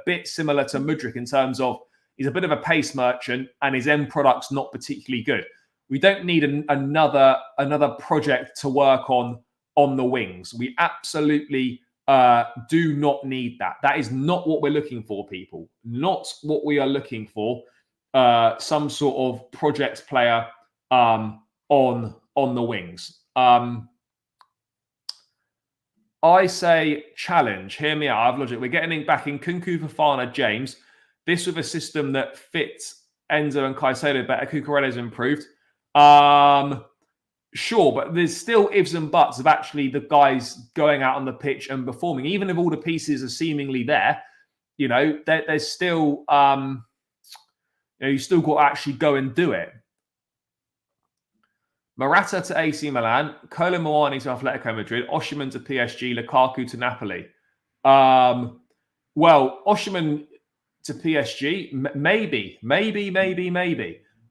bit similar to Mudryk in terms of he's a bit of a pace merchant and his end product's not particularly good. We don't need another project to work on the wings. We absolutely do not need that. That is not what we're looking for, people. Not what we are looking for. Some sort of project player on the wings. I say challenge. Hear me out. I have logic. We're getting back in Kunku, Fofana, James. This with a system that fits Enzo and Caicedo better. Cucurella's improved. Sure, but there's still ifs and buts of actually the guys going out on the pitch and performing. Even if all the pieces are seemingly there, there's still, you still got to actually go and do it. Morata to AC Milan, Kolo Muani to Atletico Madrid, Osimhen to PSG, Lukaku to Napoli. Well, Osimhen to PSG, maybe.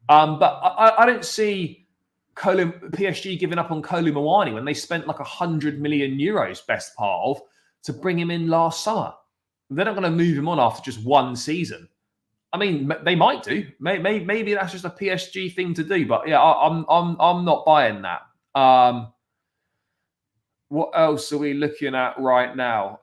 But I don't see PSG giving up on Kolo Muani when they spent like 100 million euros, best part of, to bring him in last summer. They're not going to move him on after just one season. I mean, they might do. Maybe that's just a PSG thing to do. But yeah, I'm not buying that. What else are we looking at right now?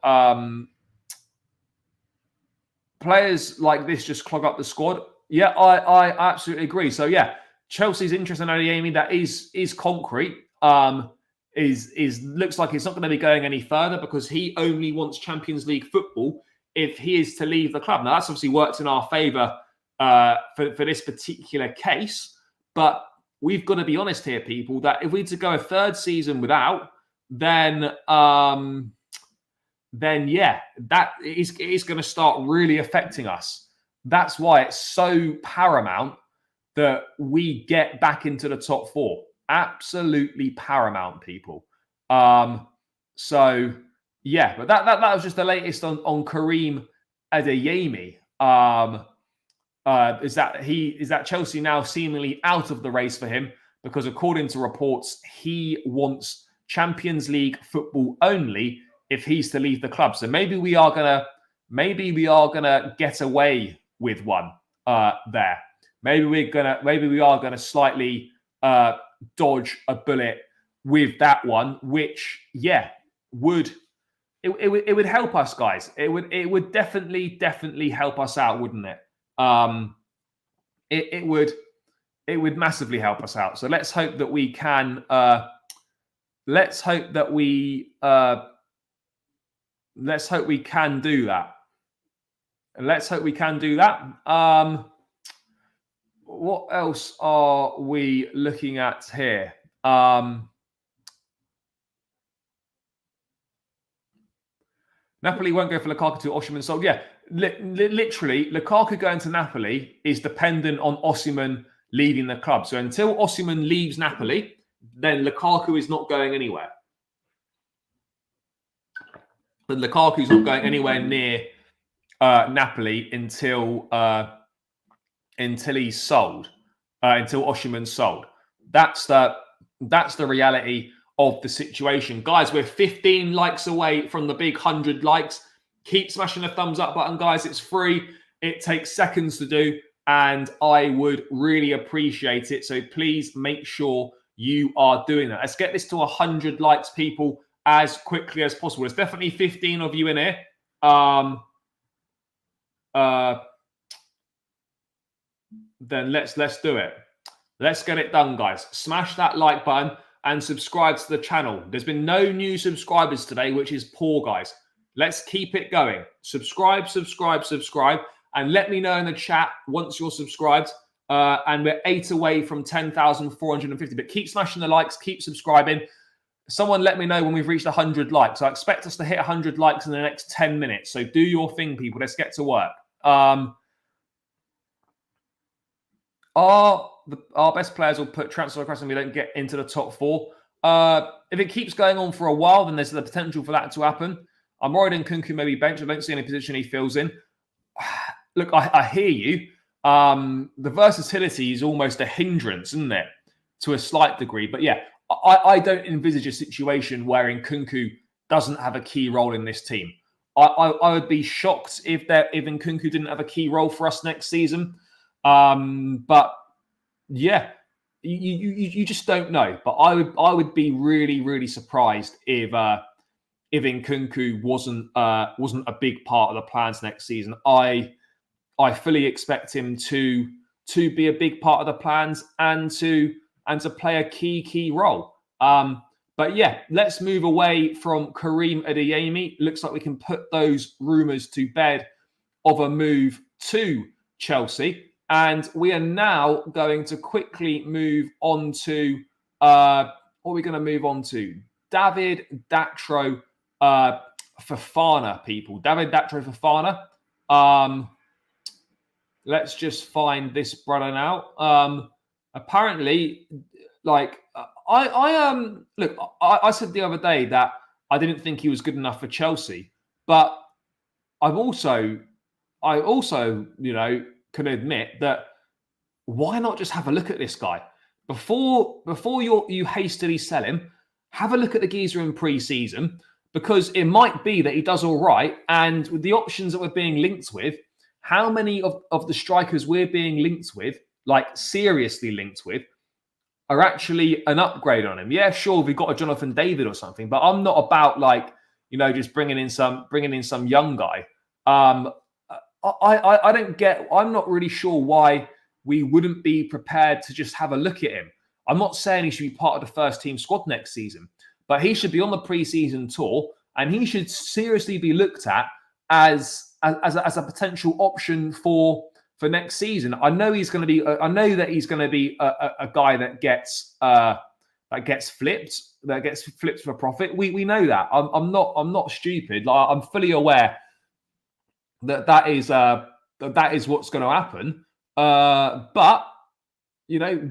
Players like this just clog up the squad. Yeah, I absolutely agree. So yeah, Chelsea's interest in Adeyemi, that is concrete. Looks like it's not going to be going any further because he only wants Champions League football if he is to leave the club. Now, that's obviously worked in our favour for this particular case. But we've got to be honest here, people, that if we to go a third season without, then yeah, that is going to start really affecting us. That's why it's so paramount that we get back into the top four. Absolutely paramount, people. So yeah, but that was just the latest on Karim Adeyemi. Is that Chelsea now seemingly out of the race for him because according to reports, he wants Champions League football only if he's to leave the club. So maybe we are gonna get away with one there. Maybe we are gonna slightly dodge a bullet with that one, which would help us, guys. It would definitely help us out, wouldn't it? It would massively help us out. So let's hope that we can. Let's hope we can do that. Let's hope we can do that. What else are we looking at here? Napoli won't go for Lukaku to Osimhen sold. Yeah, literally, Lukaku going to Napoli is dependent on Osimhen leaving the club. So until Osimhen leaves Napoli, then Lukaku is not going anywhere. But Lukaku's not going anywhere near Napoli until he's sold, until Osimhen's sold. That's the reality of the situation. Guys, we're 15 likes away from the big 100 likes. Keep smashing the thumbs up button, guys. It's free. It takes seconds to do, and I would really appreciate it. So please make sure you are doing that. Let's get this to 100 likes, people, as quickly as possible. There's definitely 15 of you in here. Then let's do it. Let's get it done, guys. Smash that like button and subscribe to the channel. There's been no new subscribers today, which is poor, guys. Let's keep it going. Subscribe, and let me know in the chat once you're subscribed. And we're 8 away from 10,450. But keep smashing the likes, keep subscribing. Someone let me know when we've reached 100 likes. I expect us to hit 100 likes in the next 10 minutes. So do your thing, people. Let's get to work. Our best players will put transfer requests and we don't get into the top four. If it keeps going on for a while, then there's the potential for that to happen. Omorodion Kunku maybe bench. I don't see any position he fills in. Look, I hear you. The versatility is almost a hindrance, isn't it? To a slight degree. But yeah, I don't envisage a situation wherein Kunku doesn't have a key role in this team. I would be shocked if Nkunku didn't have a key role for us next season. But yeah, you just don't know. But I would be really surprised if Nkunku wasn't a big part of the plans next season. I fully expect him to be a big part of the plans and to play a key role. But yeah, let's move away from Karim Adeyemi. Looks like we can put those rumours to bed of a move to Chelsea. And we are now going to quickly move on to what are we going to move on to? David Datro Fofana, people. David Datro Fofana. Let's just find this brother now. Apparently, like I said the other day that I didn't think he was good enough for Chelsea, but I also, can admit that why not just have a look at this guy before you hastily sell him? Have a look at the geezer in pre-season, because it might be that he does all right. And with the options that we're being linked with, how many of the strikers we're being linked with, like seriously linked with, are actually an upgrade on him? Yeah, sure, we've got a Jonathan David or something, but I'm not about just bringing in some young guy. I don't get. I'm not really sure why we wouldn't be prepared to just have a look at him. I'm not saying he should be part of the first team squad next season, but he should be on the pre-season tour, and he should seriously be looked at as a potential option for next season. I know he's going to be. I know that he's going to be a guy that gets flipped for profit. We know that. I'm not stupid. Like, I'm fully aware that is what's going to happen. But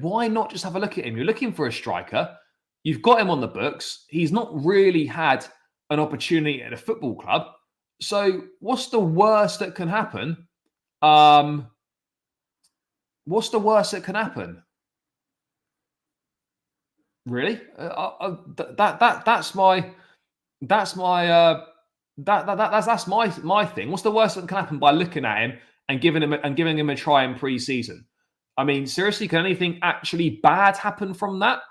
why not just have a look at him? You're looking for a striker. You've got him on the books. He's not really had an opportunity at a football club. So what's the worst that can happen? What's the worst that can happen? Really? That's my thing. What's the worst that can happen by looking at him and giving him a try in pre-season? I mean, seriously, can anything actually bad happen from that?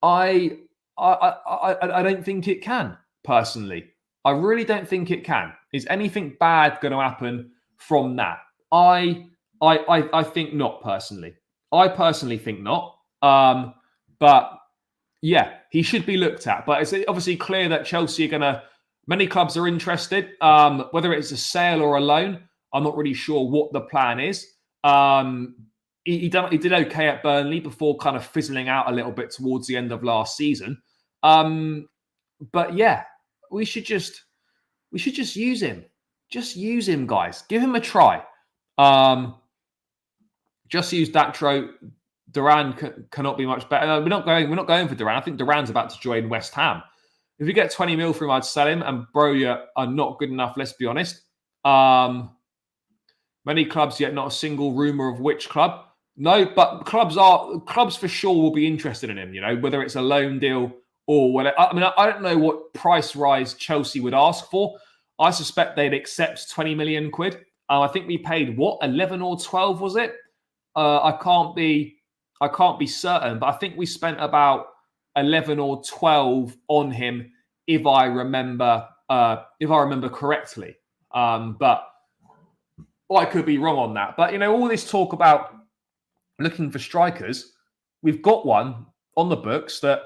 I don't think it can, personally. I really don't think it can. Is anything bad going to happen from that? I think not, personally. I personally think not. But yeah, he should be looked at. But it's obviously clear that Chelsea are going to. Many clubs are interested. Whether it's a sale or a loan, I'm not really sure what the plan is. He did okay at Burnley before kind of fizzling out a little bit towards the end of last season. But yeah, we should just use him. Just use him, guys. Give him a try. Just use Datro. Duran cannot be much better. We're not going for Duran. I think Duran's about to join West Ham. If we get 20 mil for him, I'd sell him. And Broja are not good enough, let's be honest. Many clubs, yet not a single rumour of which club. No, but clubs for sure will be interested in him, whether it's a loan deal or whatever. I mean, I don't know what price rise Chelsea would ask for. I suspect they'd accept 20 million quid. I think we paid, 11 or 12, was it? I can't be certain, but I think we spent about 11 or 12 on him, if I remember correctly. But I could be wrong on that. But all this talk about looking for strikers, we've got one on the books that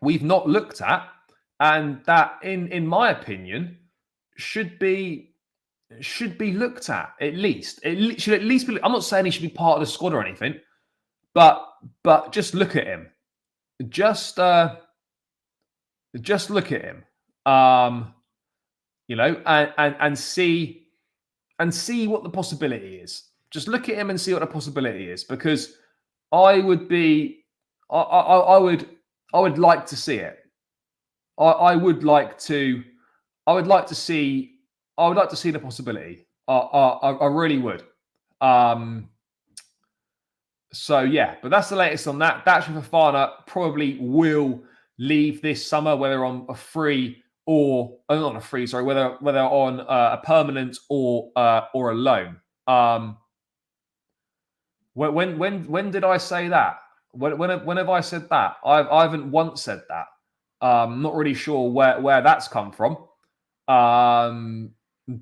we've not looked at, and that, in my opinion, should be looked at least. It should at least be. I'm not saying he should be part of the squad or anything, but just look at him. Just look at him. And see what the possibility is. Just look at him and see what the possibility is, because I would like to see it. I would like to see the possibility. I really would. So yeah, but that's the latest on that. Datro Fofana probably will leave this summer, whether on a free or not a free, sorry, whether on a permanent or a loan. When did I say that? When have I said that? I haven't once said that. I'm not really sure where that's come from.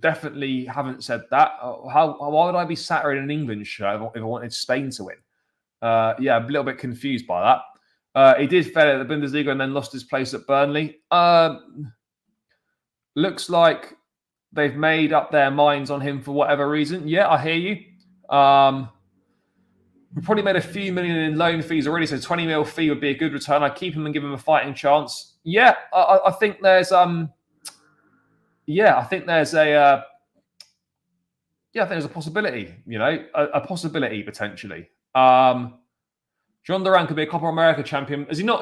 Definitely haven't said that. Why would I be sat in an England shirt if I wanted Spain to win? Yeah, I'm a little bit confused by that. He did fail at the Bundesliga and then lost his place at Burnley. Looks like they've made up their minds on him for whatever reason. Yeah, I hear you. We've probably made a few million in loan fees already, so 20 mil fee would be a good return. I'd keep him and give him a fighting chance. Yeah, I think there's I think there's a possibility, a possibility potentially. John Duran could be a Copa America champion. Has he not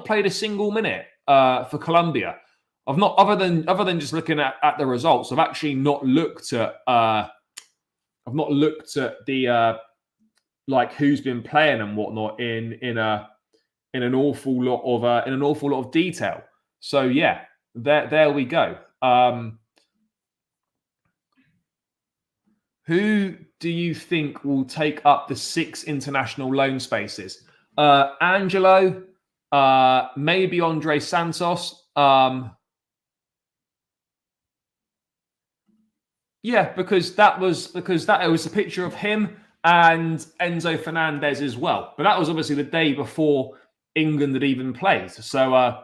played a single minute for Colombia? I've not, other than just looking at the results. I've actually not looked at the like who's been playing and whatnot in an awful lot of detail. So yeah, there we go. Who do you think will take up the 6 international loan spaces? Angelo, maybe Andre Santos. Yeah, because it was a picture of him and Enzo Fernandez as well. But that was obviously the day before England had even played. So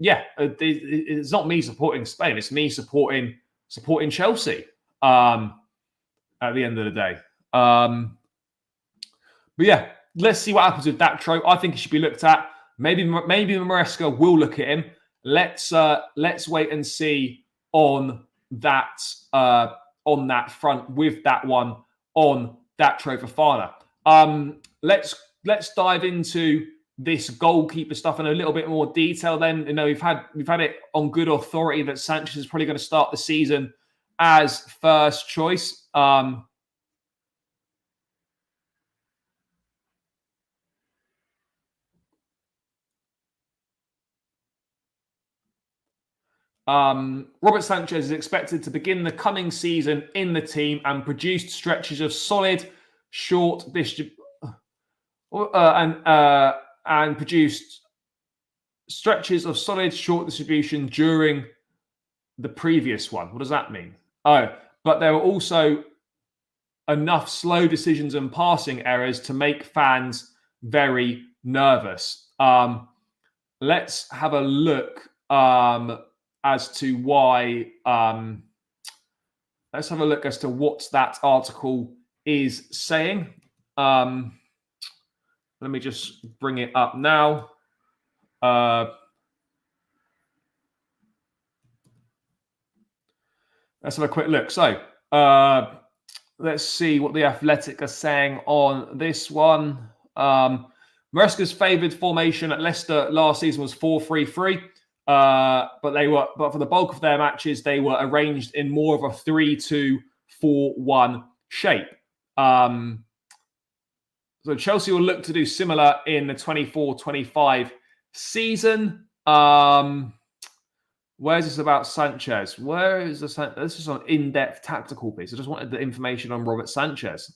it's not me supporting Spain. It's me supporting Chelsea. At the end of the day. But yeah, let's see what happens with Datro. I think he should be looked at. Maybe Maresca will look at him. Let's wait and see on that front with that one on Datro Fofana. Let's dive into this goalkeeper stuff in a little bit more detail. Then we've had it on good authority that Sanchez is probably going to start the season as first choice. Robert Sanchez is expected to begin the coming season in the team and produced stretches of solid short and produced stretches of solid short distribution during the previous one. What does that mean? Oh, but there were also enough slow decisions and passing errors to make fans very nervous. Let's have a look as to why. Let's have a look as to what that article is saying. Let me just bring it up now. Let's have a quick look. So let's see what the Athletic are saying on this one. Maresca's favoured formation at Leicester last season was 4-3-3, but for the bulk of their matches they were arranged in more of a 3-2-4-1 shape. So Chelsea will look to do similar in the 24-25 season. Where's this about Sanchez? Where is this? This is an in-depth tactical piece. I just wanted the information on Robert Sanchez.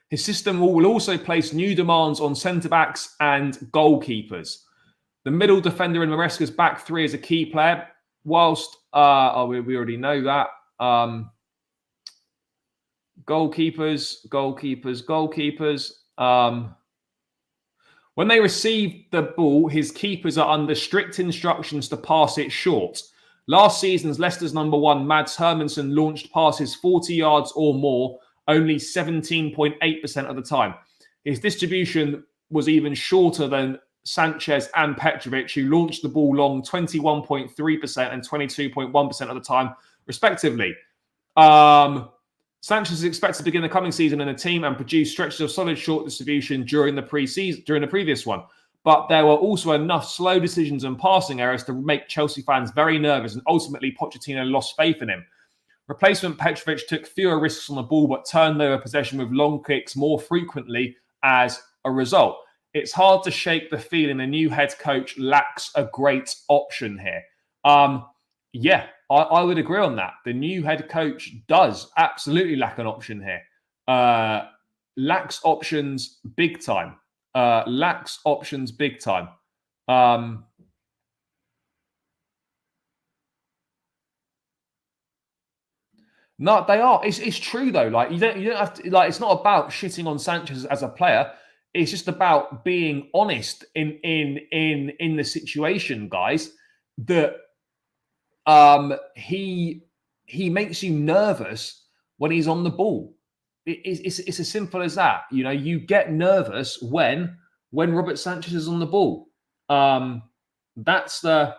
His system will also place new demands on centre-backs and goalkeepers. The middle defender in Maresca's back three is a key player, whilst... we already know that. Goalkeepers. When they receive the ball, his keepers are under strict instructions to pass it short. Last season's Leicester's number one, Mads Hermansen, launched passes 40 yards or more only 17.8% of the time. His distribution was even shorter than Sanchez and Petrovic, who launched the ball long 21.3% and 22.1% of the time, respectively. Sanchez is expected to begin the coming season in the team and produce stretches of solid short distribution during the previous one. But there were also enough slow decisions and passing errors to make Chelsea fans very nervous, and ultimately Pochettino lost faith in him. Replacement Petrovic took fewer risks on the ball but turned over possession with long kicks more frequently as a result. It's hard to shake the feeling the new head coach lacks a great option here. I would agree on that. The new head coach does absolutely lack an option here. Lacks options big time. No, they are. It's true though. Like you don't have to. Like it's not about shitting on Sanchez as a player. It's just about being honest in the situation, guys. That he makes you nervous when he's on the ball. it's as simple as that. You know, you get nervous when Robert Sanchez is on the ball. That's the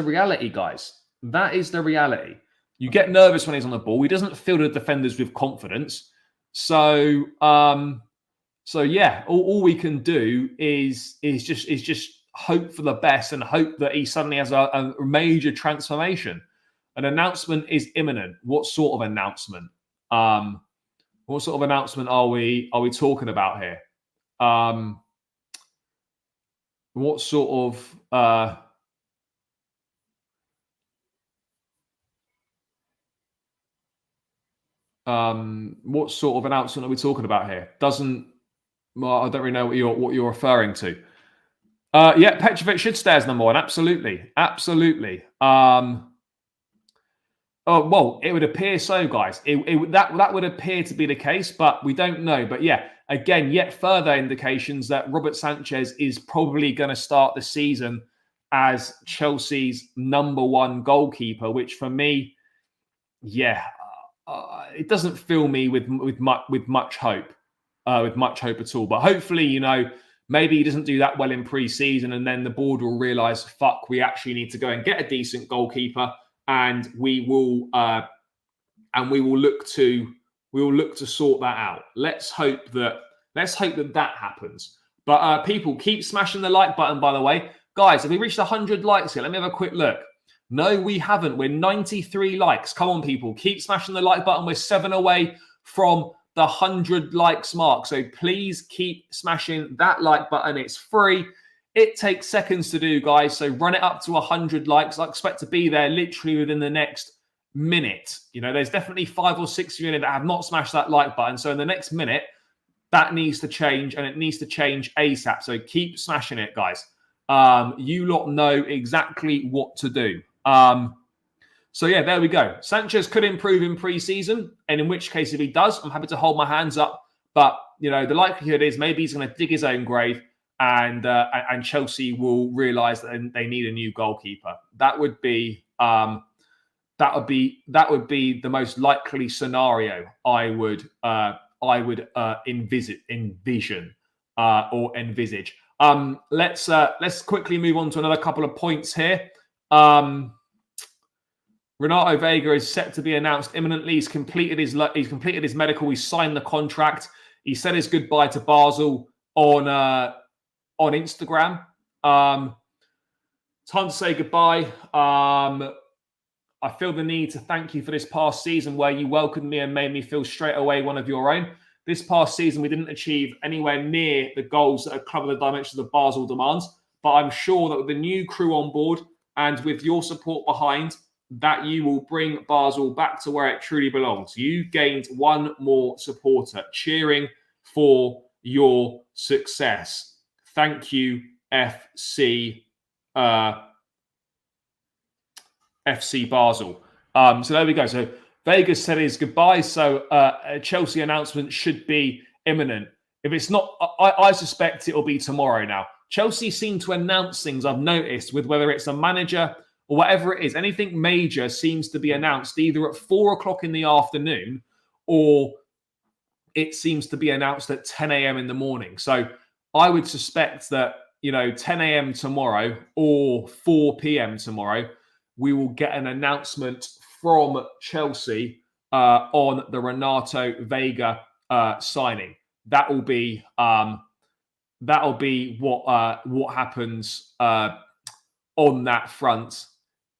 reality, guys. That is the reality. You get nervous when he's on the ball. He doesn't fill the defenders with confidence. So yeah, all we can do is just hope for the best and hope that he suddenly has a major transformation. An announcement is imminent. What sort of announcement? What sort of announcement are we talking about here? What sort of what sort of announcement are we talking about here? I don't really know what you're referring to. Yeah, Petrovic should stay as number one. Absolutely. Oh, well, it would appear so, guys. That would appear to be the case, but we don't know. But yeah, again, yet further indications that Robert Sanchez is probably going to start the season as Chelsea's number one goalkeeper, which for me, yeah, it doesn't fill me with much hope at all. But hopefully, you know, maybe he doesn't do that well in pre-season, and then the board will realise, fuck, we actually need to go and get a decent goalkeeper. And we will look to sort that out. Let's hope that happens. But people, keep smashing the like button. By the way, guys, have we reached 100 likes here? Let me have a quick look. No, we haven't. We're 93 likes. Come on, people, keep smashing the like button. We're 7 away from the 100 likes mark. So please keep smashing that like button. It's free. It takes seconds to do, guys. So run it up to 100 likes. I expect to be there literally within the next minute. You know, there's definitely 5 or 6 of you that have not smashed that like button. So in the next minute, that needs to change, and it needs to change ASAP. So keep smashing it, guys. You lot know exactly what to do. So yeah, there we go. Sanchez could improve in pre-season, and in which case, if he does, I'm happy to hold my hands up. But you know, the likelihood is maybe he's going to dig his own grave. And Chelsea will realise that they need a new goalkeeper. That would be the most likely scenario I would envision. Let's quickly move on to another couple of points here. Renato Veiga is set to be announced imminently. He's completed his medical. He signed the contract. He said his goodbye to Basel on Instagram. Time to say goodbye. I feel the need to thank you for this past season where you welcomed me and made me feel straight away one of your own. This past season, we didn't achieve anywhere near the goals that have covered the dimensions of Basel demands, but I'm sure that with the new crew on board and with your support behind, that you will bring Basel back to where it truly belongs. You gained one more supporter cheering for your success. Thank you, FC Basel. So there we go. So Vegas said his goodbye. So a Chelsea announcement should be imminent. If it's not, I suspect it will be tomorrow now. Chelsea seem to announce things, I've noticed, with whether it's a manager or whatever it is. Anything major seems to be announced either at 4 o'clock in the afternoon or it seems to be announced at 10 a.m. in the morning. So I would suspect that, 10 a.m. tomorrow or 4 p.m. tomorrow, we will get an announcement from Chelsea on the Renato Veiga signing. That will be what happens on that front.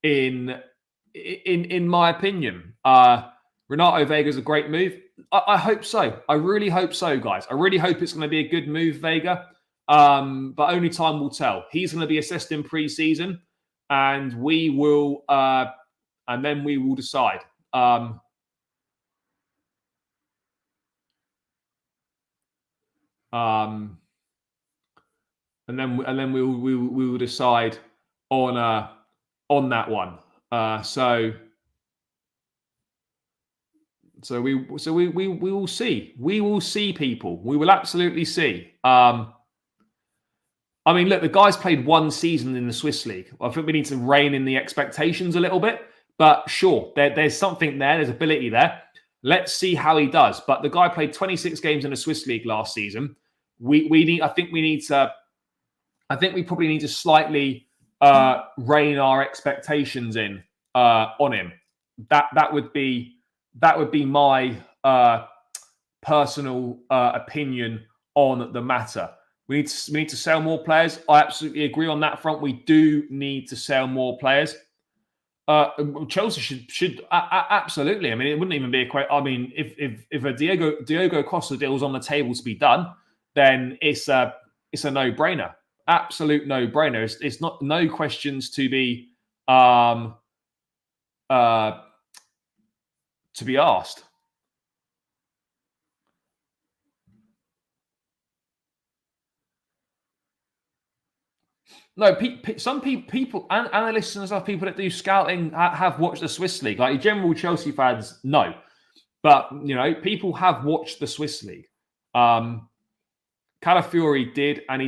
In my opinion, Renato Veiga is a great move. I hope so. I really hope so, guys. I really hope it's going to be a good move, Veiga. But only time will tell. He's going to be assessed in pre-season, and we will, and then we will decide. And then we will decide on that one. So we will see. We will see, people. We will absolutely see. I mean, look, the guy's played one season in the Swiss League. I think we need to rein in the expectations a little bit. But sure, there's something there. There's ability there. Let's see how he does. But the guy played 26 games in the Swiss League last season. I think we probably need to slightly rein our expectations in on him. That would be my personal opinion on the matter. We need to sell more players. I absolutely agree on that front. We do need to sell more players. Chelsea should absolutely. I mean, it wouldn't even be a question. I mean, if a Diogo Costa deal was on the table to be done, then it's a no-brainer. Absolute no-brainer. It's not no questions to be asked. No, some people, analysts and stuff, people that do scouting have watched the Swiss League. Like general Chelsea fans, no. But, people have watched the Swiss League. Calafiori did, and I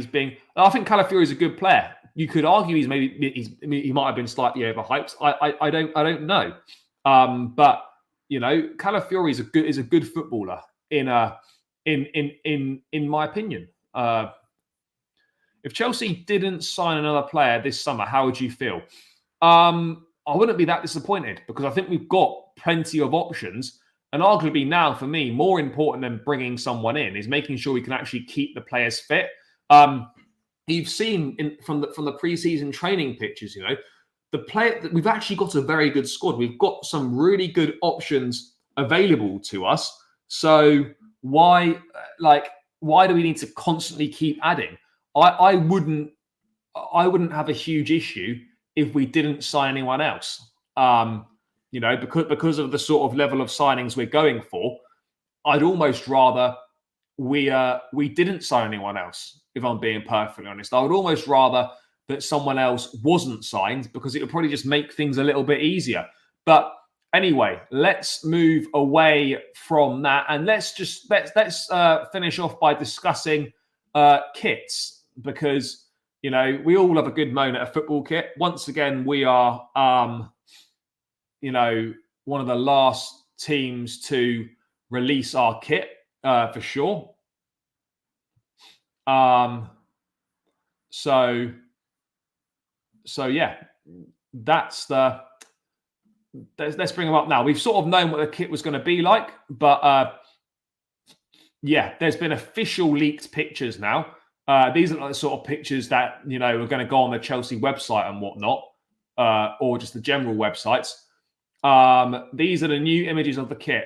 think Calafiori is a good player. You could argue he might have been slightly overhyped. I don't know. But, Calafiori is a good footballer in my opinion. If Chelsea didn't sign another player this summer, how would you feel? I wouldn't be that disappointed because I think we've got plenty of options. And arguably now, for me, more important than bringing someone in is making sure we can actually keep the players fit. You've seen from the preseason training pictures, we've actually got a very good squad. We've got some really good options available to us. So why do we need to constantly keep adding? I wouldn't have a huge issue if we didn't sign anyone else. Because of the sort of level of signings we're going for, I'd almost rather we didn't sign anyone else, if I'm being perfectly honest. I would almost rather that someone else wasn't signed because it would probably just make things a little bit easier. But anyway, let's move away from that and let's finish off by discussing kits. Because, we all have a good moan at a football kit. Once again, we are, one of the last teams to release our kit, for sure. So yeah, let's bring them up now. We've sort of known what the kit was going to be like, but yeah, there's been official leaked pictures now. These are the sort of pictures that, are going to go on the Chelsea website and whatnot, or just the general websites. These are the new images of the kit.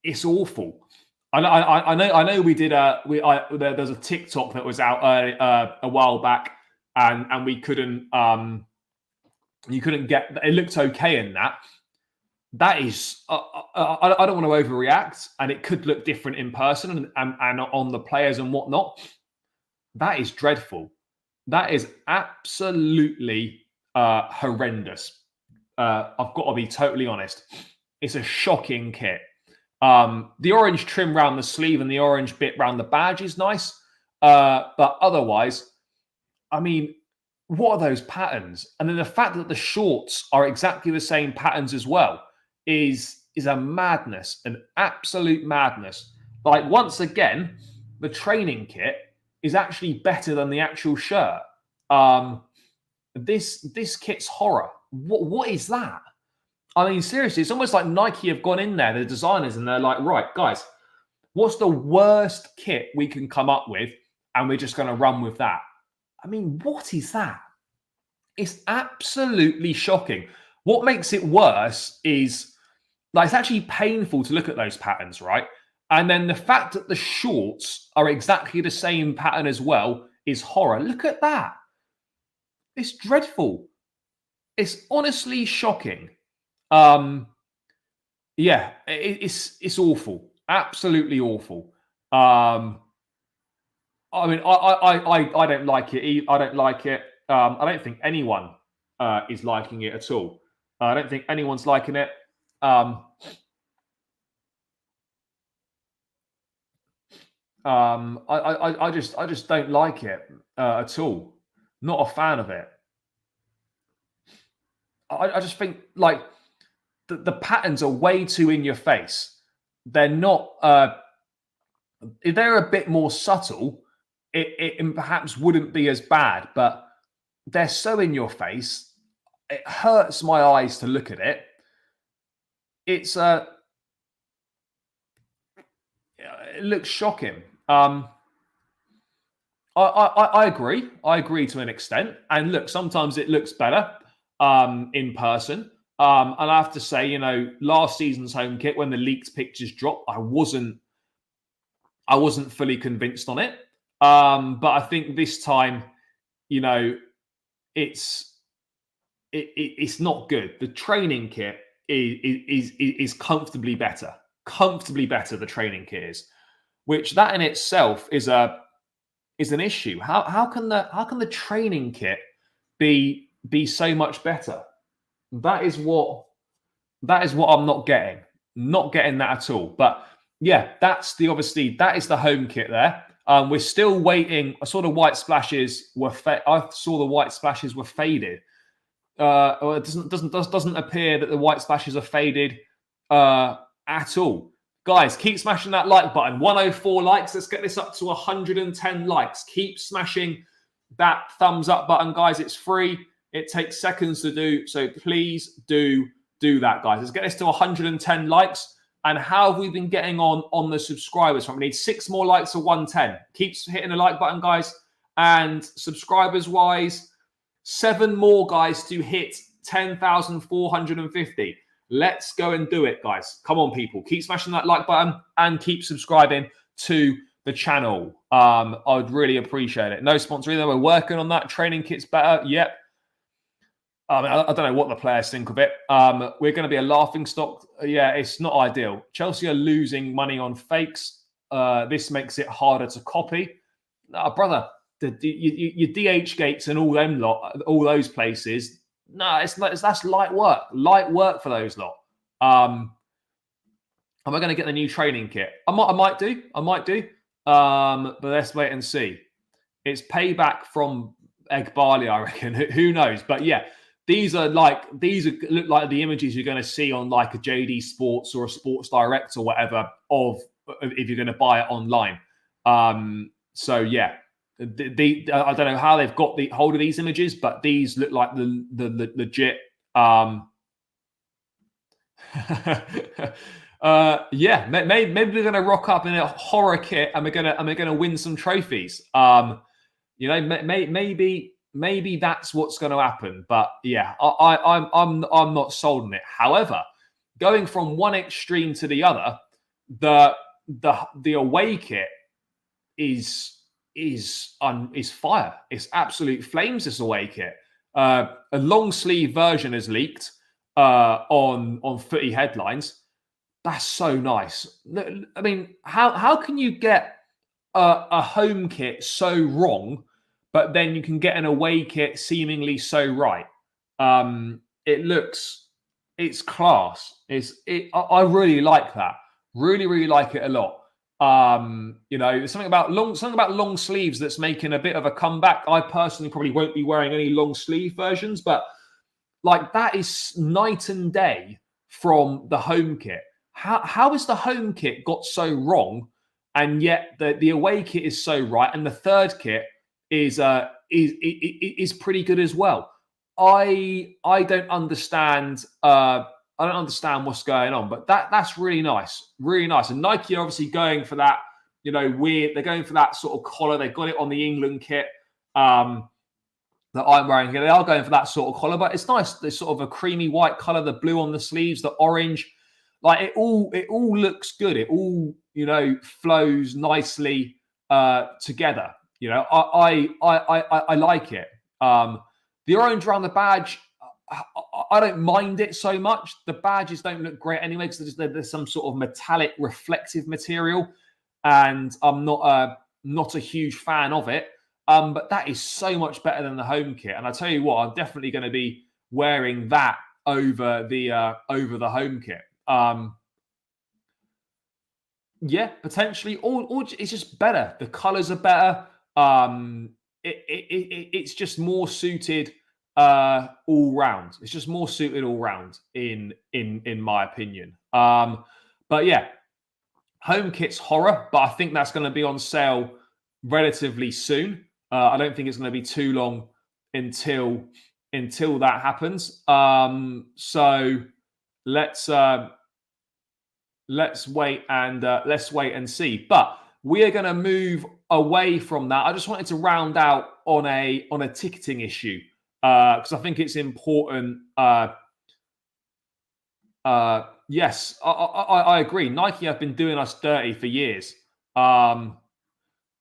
It's awful. I know we did there's a TikTok that was out a while back and we couldn't you couldn't get it. Looked okay in that. That is, I don't want to overreact, and it could look different in person and on the players and whatnot. That is dreadful. That is absolutely horrendous. I've got to be totally honest. It's a shocking kit. The orange trim around the sleeve and the orange bit around the badge is nice. But otherwise, I mean, what are those patterns? And then the fact that the shorts are exactly the same patterns as well is a madness, an absolute madness. Like, once again, the training kit is actually better than the actual shirt. This kit's horror. What is that? I mean, seriously, it's almost like Nike have gone in there, the designers, and they're like, right, guys, what's the worst kit we can come up with? And we're just going to run with that. I mean, what is that? It's absolutely shocking. What makes it worse is, like, it's actually painful to look at those patterns, right? And then the fact that the shorts are exactly the same pattern as well is horror. Look at that. It's dreadful. It's honestly shocking. Yeah, it's awful. Absolutely awful. I mean, I don't like it. I don't like it. I don't think anyone is liking it at all. I don't think anyone's liking it. I just don't like it at all. Not a fan of it. I just think, like, the patterns are way too in your face. They're not. If they're a bit more subtle, it perhaps wouldn't be as bad. But they're so in your face, it hurts my eyes to look at it. It looks shocking. I agree. I agree to an extent. And look, sometimes it looks better in person. And I have to say, last season's home kit, when the leaked pictures dropped, I wasn't fully convinced on it. But I think this time, it's not good. The training kit is comfortably better. Comfortably better, the training kit is, which that in itself is an issue. How can the training kit be so much better? That is what I'm not getting. Not getting that at all. But yeah, that is the home kit there. We're still waiting. I saw the white splashes were faded. It doesn't appear that the white splashes are faded at all. Guys, keep smashing that like button. 104 likes. Let's get this up to 110 likes. Keep smashing that thumbs up button, guys. It's free. It takes seconds to do. So please do that, guys. Let's get this to 110 likes. And how have we been getting on the subscribers front? We need 6 more likes to 110. Keep hitting the like button, guys. And subscribers-wise, 7 more, guys, to hit 10,450. Let's go and do it, guys. Come on, people. Keep smashing that like button and keep subscribing to the channel. I would really appreciate it. No sponsor either. We're working on that. Training kit's better. Yep. I don't know what the players think of it. We're going to be a laughing stock. Yeah, it's not ideal. Chelsea are losing money on fakes. This makes it harder to copy. Brother, your DH gates and all those places. No, that's light work. Light work for those lot. Am I going to get the new training kit? I might do. But let's wait and see. It's payback from Egg Barley, I reckon. Who knows? But yeah. These look like the images you're going to see on like a JD Sports or a Sports Direct or whatever if you're going to buy it online. So yeah, I don't know how they've got the hold of these images, but these look like the legit. Yeah, maybe we're going to rock up in a horror kit and we're going to win some trophies. Maybe that's what's going to happen, but yeah, I'm not sold on it. However, going from one extreme to the other, the away kit is fire. It's absolute flames. This away kit. A long sleeve version is leaked on Footy Headlines. That's so nice. I mean, how can you get a home kit so wrong? But then you can get an away kit seemingly so right. It's class. I really like that. Really like it a lot. There's something about long sleeves that's making a bit of a comeback. I personally probably won't be wearing any long sleeve versions, but like that is night and day from the home kit. How has the home kit got so wrong, and yet the away kit is so right, and the third kit is pretty good as well. I don't understand. I don't understand what's going on, but that's really nice, really nice. And Nike are obviously going for that, weird. They're going for that sort of collar. They've got it on the England kit that I'm wearing here. They are going for that sort of collar, but it's nice. There's sort of a creamy white color, the blue on the sleeves, the orange. Like it all looks good. It all flows nicely together. I like it. The orange around the badge, I don't mind it so much. The badges don't look great anyway because there's some sort of metallic reflective material, and I'm not a huge fan of it. But that is so much better than the home kit. And I tell you what, I'm definitely going to be wearing that over the home kit. Yeah, potentially. Or it's just better. The colours are better. It's just more suited all round. It's just more suited all round in my opinion. But yeah, home kit's horror, but I think that's going to be on sale relatively soon. I don't think it's going to be too long until that happens. So let's wait and see. But we are going to move away from that. I just wanted to round out on a ticketing issue because I think it's important. Yes, I agree. Nike have been doing us dirty for years. They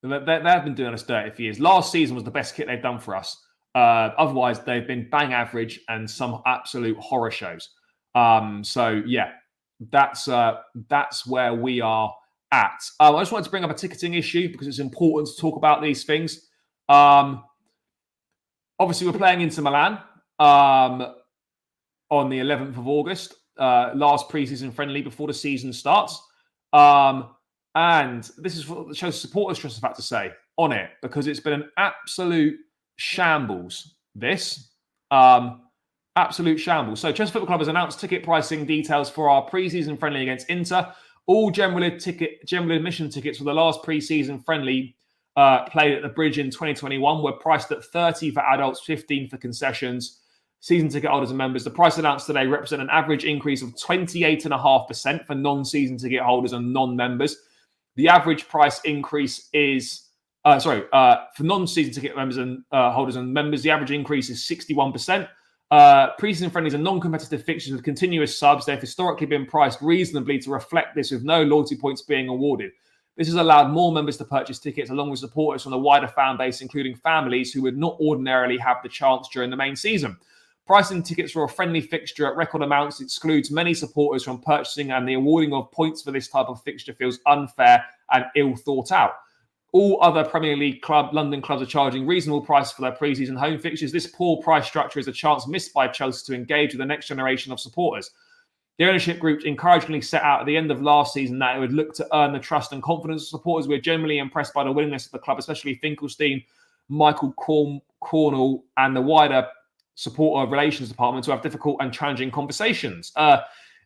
have been doing us dirty for years. Last season was the best kit they've done for us. Otherwise, they've been bang average and some absolute horror shows. So yeah, that's where we are at. I just wanted to bring up a ticketing issue because it's important to talk about these things. Obviously, we're playing Inter Milan on the 11th of August, last preseason friendly before the season starts. And this is what the Chelsea Supporters Trust have had to say on it because it's been an absolute shambles. Absolute shambles. So Chelsea Football Club has announced ticket pricing details for our pre-season friendly against Inter. All general admission tickets for the last pre-season friendly played at the Bridge in 2021 were priced at 30 for adults, 15 for concessions. Season ticket holders and members. The price announced today represent an average increase of 28.5% for non-season ticket holders and non-members. The average price increase is for non-season ticket members and holders and members. The average increase is 61%. Pre-season friendlies are non-competitive fixtures with continuous subs. They've historically been priced reasonably to reflect this with no loyalty points being awarded. This has allowed more members to purchase tickets along with supporters from the wider fan base, including families who would not ordinarily have the chance during the main season. Pricing tickets for a friendly fixture at record amounts excludes many supporters from purchasing, and the awarding of points for this type of fixture feels unfair and ill thought out. All other Premier League London clubs are charging reasonable prices for their pre-season home fixtures. This poor price structure is a chance missed by Chelsea to engage with the next generation of supporters. The ownership group encouragingly set out at the end of last season that it would look to earn the trust and confidence of supporters. We're generally impressed by the willingness of the club, especially Finkelstein, Michael Cornell, and the wider supporter relations department to have difficult and challenging conversations.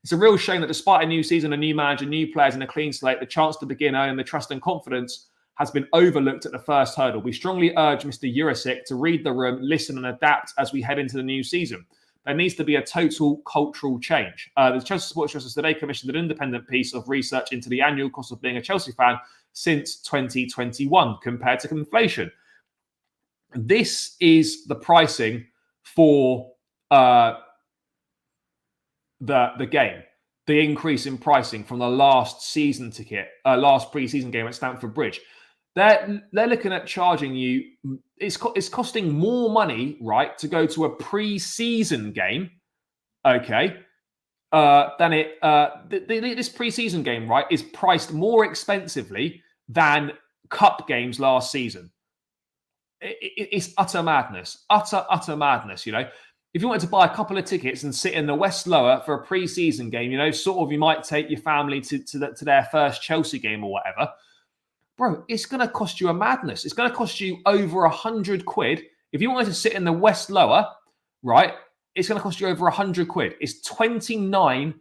It's a real shame that despite a new season, a new manager, new players, and a clean slate, the chance to begin earning the trust and confidence has been overlooked at the first hurdle. We strongly urge Mr. Jurisic to read the room, listen and adapt as we head into the new season. There needs to be a total cultural change. The Chelsea Sports Trust has today commissioned an independent piece of research into the annual cost of being a Chelsea fan since 2021 compared to inflation. This is the pricing for the game. The increase in pricing from the last season ticket, last pre-season game at Stamford Bridge. They're looking at charging you. It's costing more money, right, to go to a pre-season game, okay, than this pre-season game, right, is priced more expensively than cup games last season. It's utter madness, utter madness. You know, if you wanted to buy a couple of tickets and sit in the West Lower for a pre-season game, you know, sort of, you might take your family to their first Chelsea game or whatever. Bro, it's going to cost you a madness. It's going to cost you over 100 quid. If you wanted to sit in the West Lower, right, it's going to cost you over 100 quid. It's £29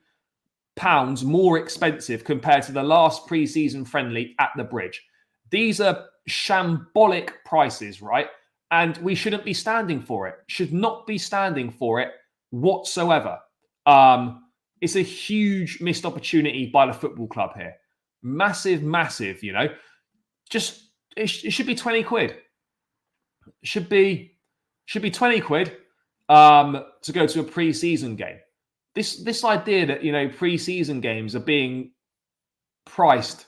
more expensive compared to the last pre-season friendly at the Bridge. These are shambolic prices, right? And we shouldn't be standing for it. Should not be standing for it whatsoever. It's a huge missed opportunity by the football club here. Massive, massive, you know. Just it should be 20 quid. Should be 20 quid to go to a pre-season game. This idea that, you know, pre-season games are being priced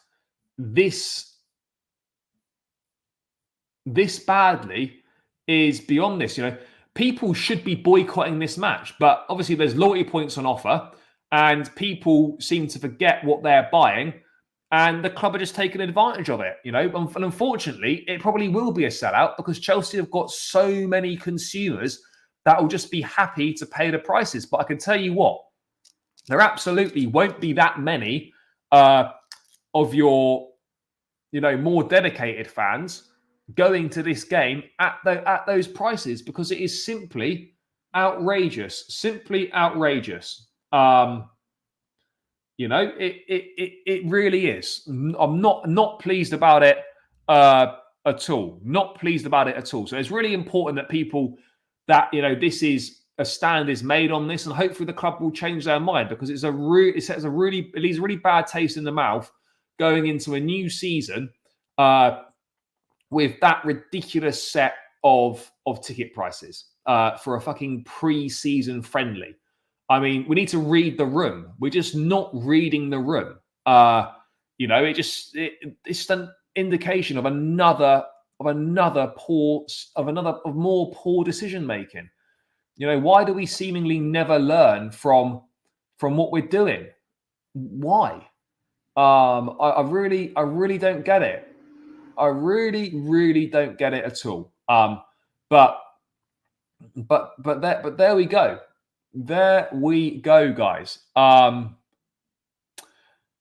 this badly is beyond this. You know, people should be boycotting this match, but obviously there's loyalty points on offer, and people seem to forget what they're buying. And the club are just taking advantage of it, you know. And unfortunately, it probably will be a sellout because Chelsea have got so many consumers that will just be happy to pay the prices. But I can tell you what, there absolutely won't be that many of your, you know, more dedicated fans going to this game at those prices because it is simply outrageous, simply outrageous. You know, it really is. I'm not pleased about it at all. Not pleased about it at all. So it's really important that people that, you know, this is a stand is made on this, and hopefully the club will change their mind, because it leaves a really bad taste in the mouth going into a new season with that ridiculous set of ticket prices for a fucking pre-season friendly. I mean, we need to read the room. We're just not reading the room. You know, it's just an indication of more poor decision making. You know, why do we seemingly never learn from what we're doing? Why? I really don't get it. I really don't get it at all. But there we go. There we go, guys. I'm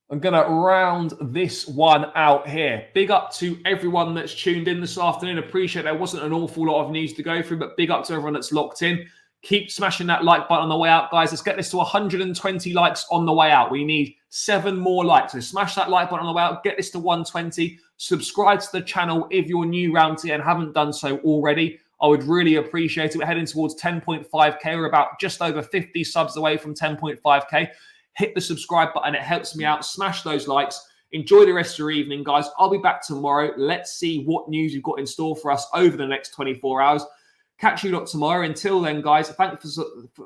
going to round this one out here. Big up to everyone that's tuned in this afternoon. Appreciate there wasn't an awful lot of news to go through, but big up to everyone that's locked in. Keep smashing that like button on the way out, guys. Let's get this to 120 likes on the way out. We need 7 more likes. So smash that like button on the way out. Get this to 120. Subscribe to the channel if you're new around here and haven't done so already. I would really appreciate it. We're heading towards 10.5k. We're about just over 50 subs away from 10.5k. Hit the subscribe button. It helps me out. Smash those likes. Enjoy the rest of your evening, guys. I'll be back tomorrow. Let's see what news you've got in store for us over the next 24 hours. Catch you lot tomorrow. Until then, guys, thanks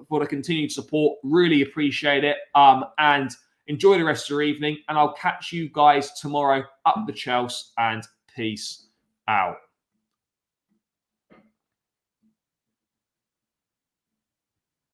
for the continued support. Really appreciate it. And enjoy the rest of your evening. And I'll catch you guys tomorrow. Up the Chelsea, and peace out.